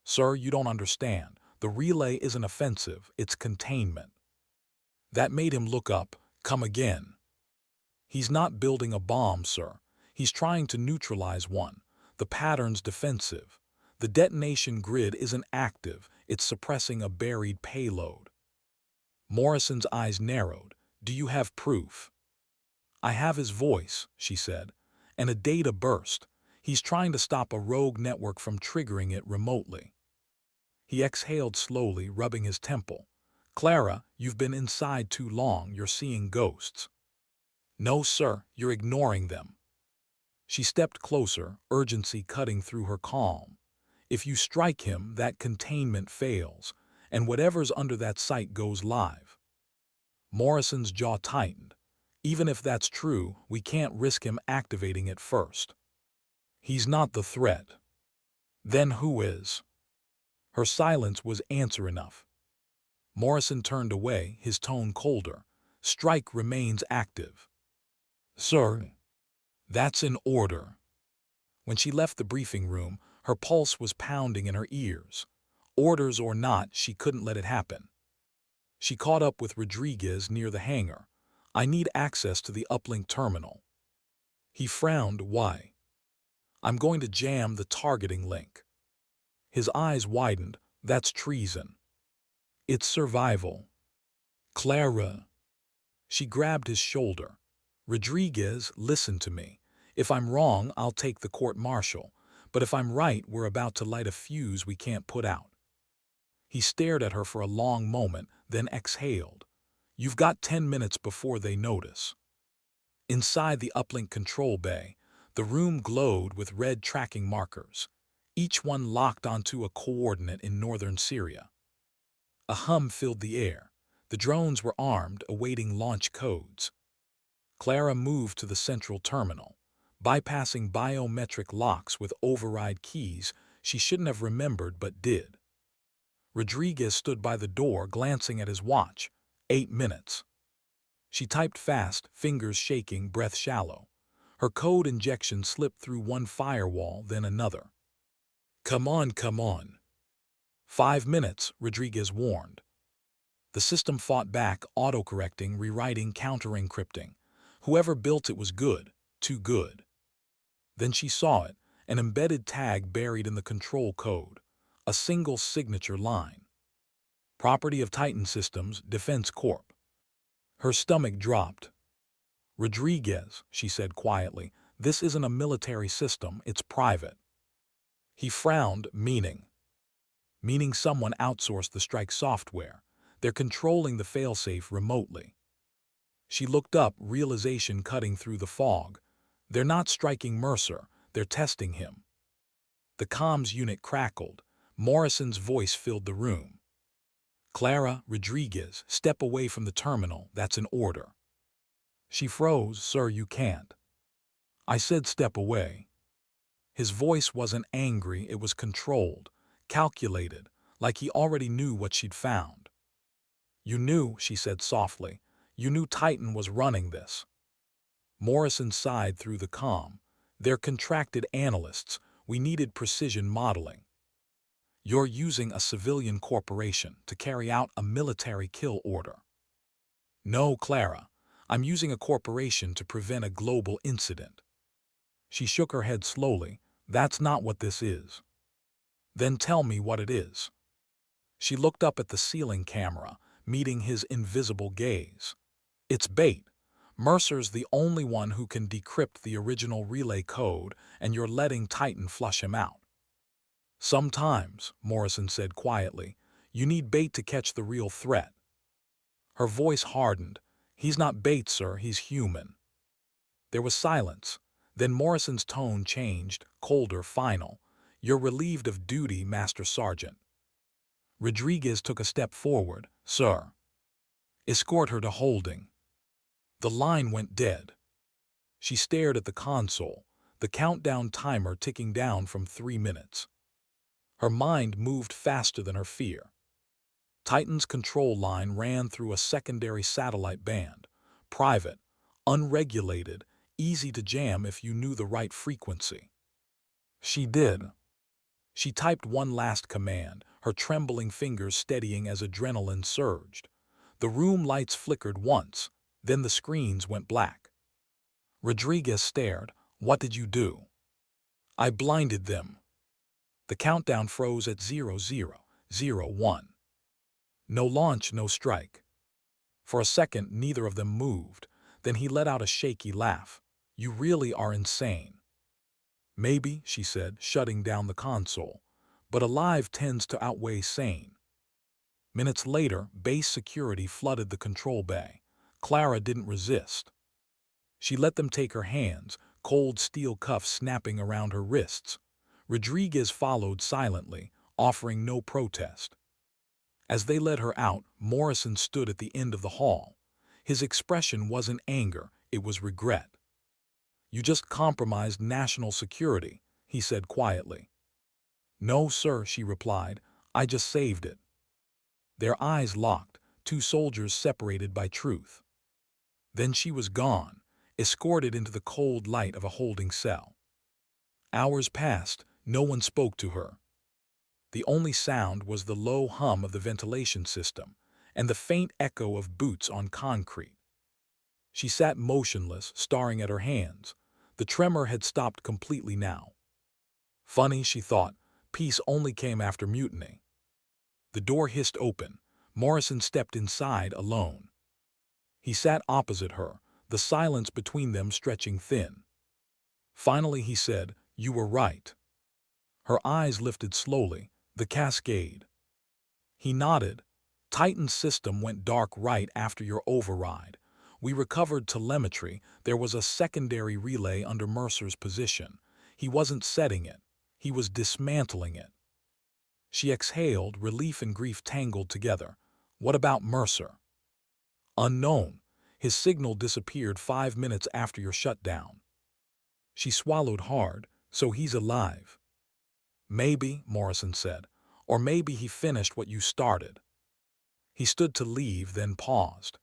Sir, you don't understand. The relay isn't offensive, it's containment. That made him look up. Come again. He's not building a bomb, sir. He's trying to neutralize one. The pattern's defensive. The detonation grid isn't active, it's suppressing a buried payload. Morrison's eyes narrowed. Do you have proof? I have his voice, she said, and a data burst. He's trying to stop a rogue network from triggering it remotely. He exhaled slowly, rubbing his temple. Clara, you've been inside too long, you're seeing ghosts. No, sir, you're ignoring them. She stepped closer, urgency cutting through her calm. If you strike him, that containment fails, and whatever's under that site goes live. Morrison's jaw tightened. Even if that's true, we can't risk him activating it first. He's not the threat. Then who is? Her silence was answer enough. Morrison turned away, his tone colder. Strike remains active. Sir, that's in order. When she left the briefing room, her pulse was pounding in her ears. Orders or not, she couldn't let it happen. She caught up with Rodriguez near the hangar. I need access to the uplink terminal. He frowned. Why? I'm going to jam the targeting link. His eyes widened. That's treason. It's survival. Clara. She grabbed his shoulder. Rodriguez, listen to me. If I'm wrong, I'll take the court-martial. But if I'm right, we're about to light a fuse we can't put out. He stared at her for a long moment, then exhaled. You've got 10 minutes before they notice. Inside the uplink control bay, the room glowed with red tracking markers, each one locked onto a coordinate in northern Syria. A hum filled the air. The drones were armed, awaiting launch codes. Clara moved to the central terminal, bypassing biometric locks with override keys she shouldn't have remembered but did. Rodriguez stood by the door, glancing at his watch. 8 minutes. She typed fast, fingers shaking, breath shallow. Her code injection slipped through one firewall, then another. Come on, come on. 5 minutes, Rodriguez warned. The system fought back, autocorrecting, rewriting, counter-encrypting. Whoever built it was good, too good. Then she saw it, an embedded tag buried in the control code, a single signature line. Property of Titan Systems, Defense Corp. Her stomach dropped. Rodriguez, she said quietly, this isn't a military system, it's private. He frowned, meaning someone outsourced the strike software. They're controlling the failsafe remotely. She looked up, realization cutting through the fog. They're not striking Mercer, they're testing him. The comms unit crackled. Morrison's voice filled the room. Clara, Rodriguez, step away from the terminal, that's an order. She froze. Sir, you can't. I said step away. His voice wasn't angry, it was controlled, calculated, like he already knew what she'd found. You knew, she said softly. You knew Titan was running this. Morrison sighed through the comm. They're contracted analysts. We needed precision modeling. You're using a civilian corporation to carry out a military kill order. No, Clara. I'm using a corporation to prevent a global incident. She shook her head slowly. That's not what this is. Then tell me what it is. She looked up at the ceiling camera, meeting his invisible gaze. It's bait. Mercer's the only one who can decrypt the original relay code, and you're letting Titan flush him out. Sometimes, Morrison said quietly, you need bait to catch the real threat. Her voice hardened. He's not bait, sir, he's human. There was silence. Then Morrison's tone changed, colder, final. You're relieved of duty, Master Sergeant. Rodriguez took a step forward. Sir. Escort her to holding. The line went dead. She stared at the console, the countdown timer ticking down from 3 minutes. Her mind moved faster than her fear. Titan's control line ran through a secondary satellite band, private, unregulated, easy to jam if you knew the right frequency. She did. She typed one last command, her trembling fingers steadying as adrenaline surged. The room lights flickered once, then the screens went black. Rodriguez stared. "What did you do?" "I blinded them." The countdown froze at 0001. No launch, no strike. For a second, neither of them moved. Then he let out a shaky laugh. "You really are insane." "Maybe," she said, shutting down the console. "But alive tends to outweigh sane." Minutes later, base security flooded the control bay. Clara didn't resist. She let them take her hands, cold steel cuffs snapping around her wrists. Rodriguez followed silently, offering no protest. As they led her out, Morrison stood at the end of the hall. His expression wasn't anger, it was regret. "You just compromised national security," he said quietly. "No, sir," she replied. "I just saved it." Their eyes locked, two soldiers separated by truth. Then she was gone, escorted into the cold light of a holding cell. Hours passed, no one spoke to her. The only sound was the low hum of the ventilation system and the faint echo of boots on concrete. She sat motionless, staring at her hands. The tremor had stopped completely now. Funny, she thought, peace only came after mutiny. The door hissed open. Morrison stepped inside alone. He sat opposite her, the silence between them stretching thin. Finally he said, "You were right." Her eyes lifted slowly, the cascade. He nodded. "Titan's system went dark right after your override. We recovered telemetry. There was a secondary relay under Mercer's position. He wasn't setting it. He was dismantling it." She exhaled, relief and grief tangled together. "What about Mercer?" "Unknown. His signal disappeared 5 minutes after your shutdown." She swallowed hard. "So he's alive." "Maybe," Morrison said. "Or maybe he finished what you started." He stood to leave, then paused.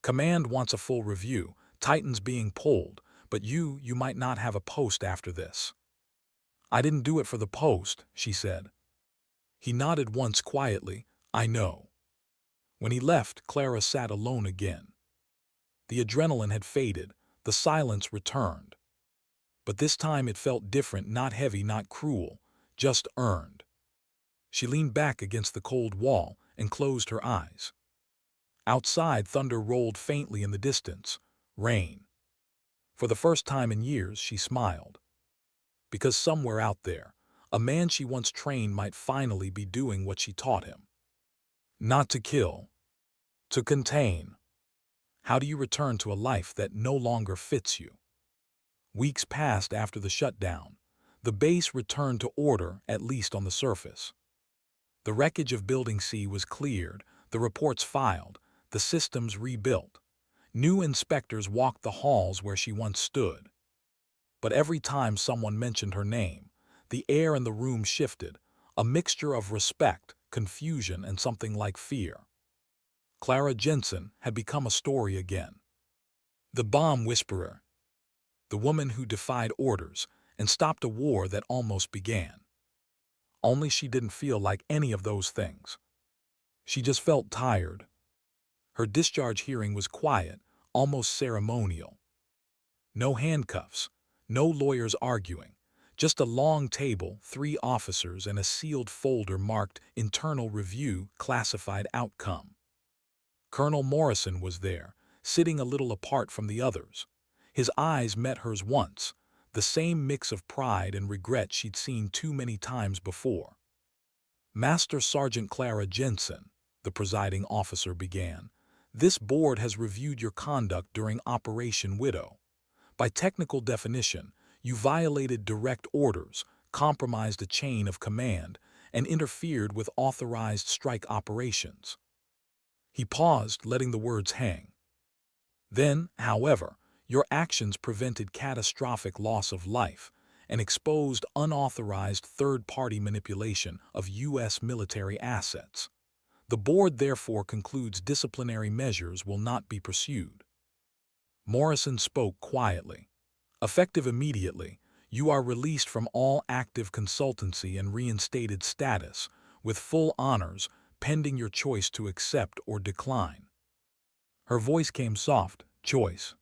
"Command wants a full review. Titan's being pulled. But you might not have a post after this." "I didn't do it for the post," she said. He nodded once quietly. "I know." When he left, Clara sat alone again. The adrenaline had faded. The silence returned. But this time it felt different, not heavy, not cruel, just earned. She leaned back against the cold wall and closed her eyes. Outside, thunder rolled faintly in the distance. Rain. For the first time in years, she smiled. Because somewhere out there, a man she once trained might finally be doing what she taught him. Not to kill, to contain. How do you return to a life that no longer fits you? Weeks passed after the shutdown. The base returned to order, at least on the surface. The wreckage of Building C was cleared, the reports filed, the systems rebuilt. New inspectors walked the halls where she once stood. But every time someone mentioned her name, the air in the room shifted, a mixture of respect, confusion, and something like fear. Clara Jensen had become a story again. The bomb whisperer. The woman who defied orders and stopped a war that almost began. Only she didn't feel like any of those things. She just felt tired. Her discharge hearing was quiet, almost ceremonial. No handcuffs, no lawyers arguing, just a long table, 3 officers, and a sealed folder marked Internal Review, Classified Outcome. Colonel Morrison was there, sitting a little apart from the others. His eyes met hers once, the same mix of pride and regret she'd seen too many times before. "Master Sergeant Clara Jensen," the presiding officer began, "this board has reviewed your conduct during Operation Widow. By technical definition, you violated direct orders, compromised a chain of command, and interfered with authorized strike operations." He paused, letting the words hang. "Then, however, your actions prevented catastrophic loss of life and exposed unauthorized third-party manipulation of U.S. military assets. The board therefore concludes disciplinary measures will not be pursued." Morrison spoke quietly. Effective immediately, you are released from all active consultancy and reinstated status, with full honors, pending your choice to accept or decline. Her voice came soft. Choice.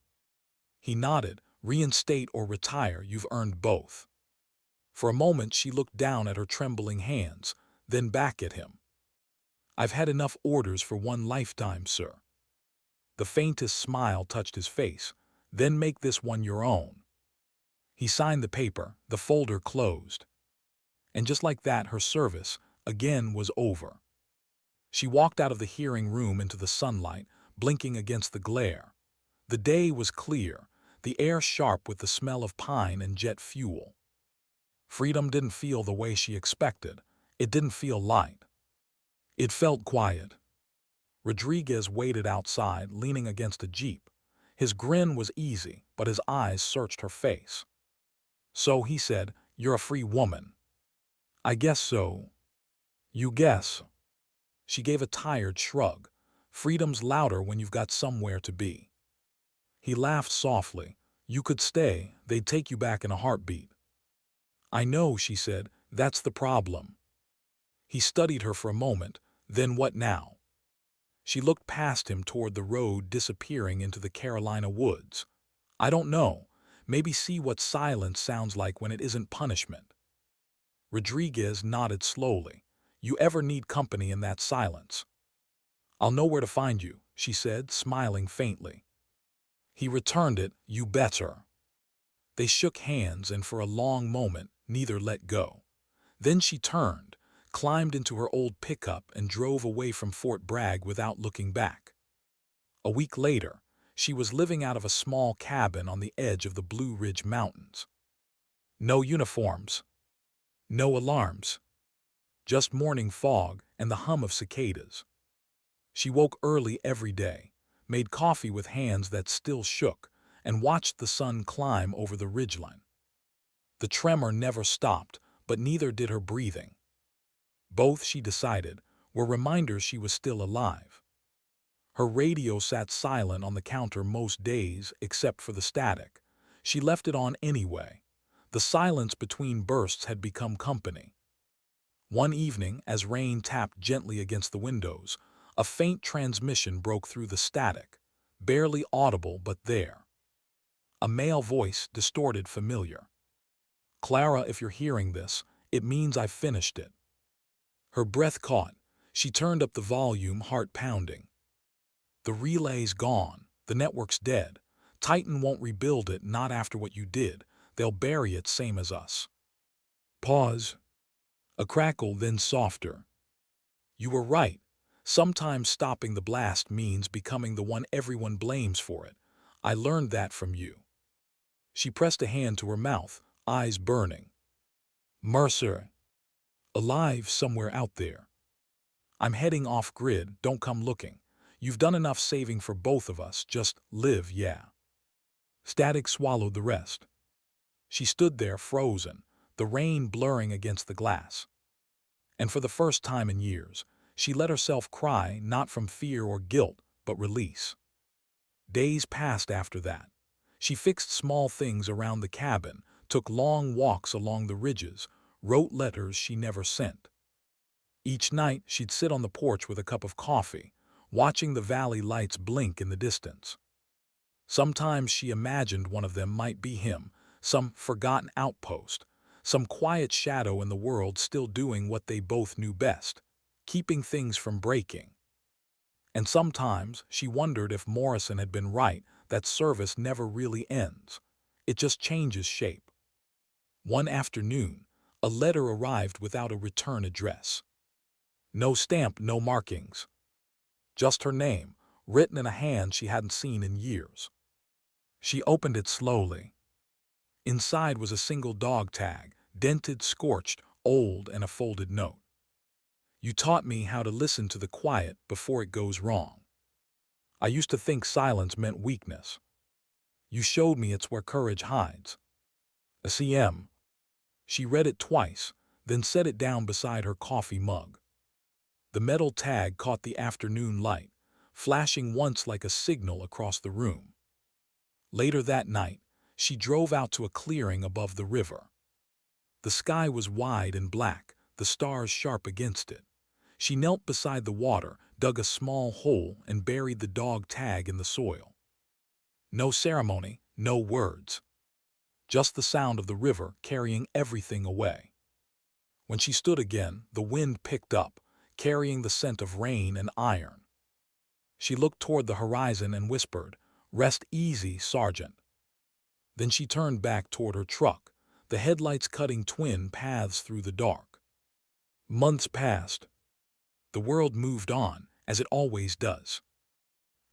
He nodded. Reinstate or retire, you've earned both. For a moment she looked down at her trembling hands, then back at him. I've had enough orders for one lifetime, sir. The faintest smile touched his face. Then make this one your own. He signed the paper, the folder closed. And just like that, her service, again, was over. She walked out of the hearing room into the sunlight, blinking against the glare. The day was clear, the air sharp with the smell of pine and jet fuel. Freedom didn't feel the way she expected. It didn't feel light. It felt quiet. Rodriguez waited outside, leaning against a jeep. His grin was easy, but his eyes searched her face. So, he said, you're a free woman. I guess so. You guess. She gave a tired shrug. Freedom's louder when you've got somewhere to be. He laughed softly. You could stay, they'd take you back in a heartbeat. I know, she said, that's the problem. He studied her for a moment. Then what now? She looked past him toward the road disappearing into the Carolina woods. I don't know. Maybe see what silence sounds like when it isn't punishment. Rodriguez nodded slowly. You ever need company in that silence? I'll know where to find you, she said, smiling faintly. He returned it, you better. They shook hands, and for a long moment, neither let go. Then she turned, climbed into her old pickup, and drove away from Fort Bragg without looking back. A week later, she was living out of a small cabin on the edge of the Blue Ridge Mountains. No uniforms. No alarms. Just morning fog and the hum of cicadas. She woke early every day, made coffee with hands that still shook, and watched the sun climb over the ridgeline. The tremor never stopped, but neither did her breathing. Both, she decided, were reminders she was still alive. Her radio sat silent on the counter most days except for the static. She left it on anyway. The silence between bursts had become company. One evening, as rain tapped gently against the windows, a faint transmission broke through the static, barely audible but there. A male voice, distorted, familiar. Clara, if you're hearing this, it means I've finished it. Her breath caught. She turned up the volume, heart pounding. The relay's gone. The network's dead. Titan won't rebuild it, not after what you did. They'll bury it, same as us. Pause. A crackle, then softer. You were right. Sometimes stopping the blast means becoming the one everyone blames for it. I learned that from you. She pressed a hand to her mouth, eyes burning. Mercer. Alive somewhere out there. I'm heading off-grid, don't come looking. You've done enough saving for both of us, just live, yeah. Static swallowed the rest. She stood there frozen, the rain blurring against the glass. And for the first time in years, she let herself cry, not from fear or guilt, but release. Days passed after that. She fixed small things around the cabin, took long walks along the ridges, wrote letters she never sent. Each night, she'd sit on the porch with a cup of coffee, watching the valley lights blink in the distance. Sometimes she imagined one of them might be him, some forgotten outpost, some quiet shadow in the world still doing what they both knew best, keeping things from breaking. And sometimes she wondered if Morrison had been right, that service never really ends. It just changes shape. One afternoon, a letter arrived without a return address. No stamp, no markings. Just her name, written in a hand she hadn't seen in years. She opened it slowly. Inside was a single dog tag, dented, scorched, old, and a folded note. You taught me how to listen to the quiet before it goes wrong. I used to think silence meant weakness. You showed me it's where courage hides. A CM. She read it twice, then set it down beside her coffee mug. The metal tag caught the afternoon light, flashing once like a signal across the room. Later that night, she drove out to a clearing above the river. The sky was wide and black, the stars sharp against it. She knelt beside the water, dug a small hole, and buried the dog tag in the soil. No ceremony, no words. Just the sound of the river carrying everything away. When she stood again, the wind picked up, carrying the scent of rain and iron. She looked toward the horizon and whispered, "Rest easy, Sergeant." Then she turned back toward her truck, the headlights cutting twin paths through the dark. Months passed. The world moved on, as it always does.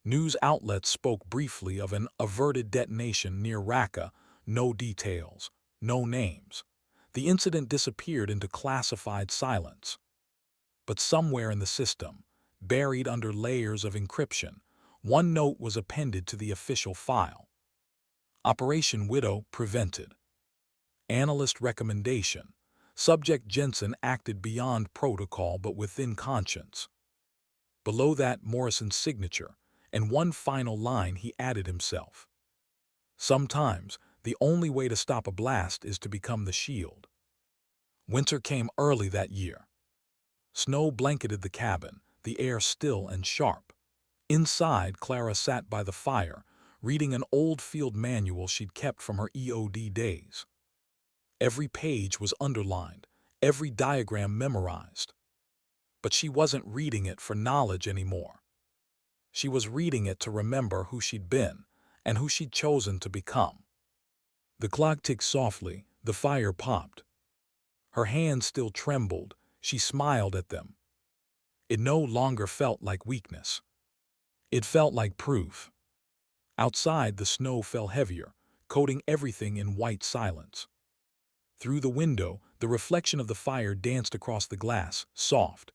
News outlets spoke briefly of an averted detonation near Raqqa, no details, no names. The incident disappeared into classified silence. But somewhere in the system, buried under layers of encryption, one note was appended to the official file. Operation Widow prevented. Analyst recommendation. Subject Jensen acted beyond protocol but within conscience. Below that, Morrison's signature, and one final line he added himself. Sometimes, the only way to stop a blast is to become the shield. Winter came early that year. Snow blanketed the cabin, the air still and sharp. Inside, Clara sat by the fire, reading an old field manual she'd kept from her EOD days. Every page was underlined, every diagram memorized. But she wasn't reading it for knowledge anymore. She was reading it to remember who she'd been and who she'd chosen to become. The clock ticked softly, the fire popped. Her hands still trembled, she smiled at them. It no longer felt like weakness. It felt like proof. Outside, the snow fell heavier, coating everything in white silence. Through the window, the reflection of the fire danced across the glass, soft,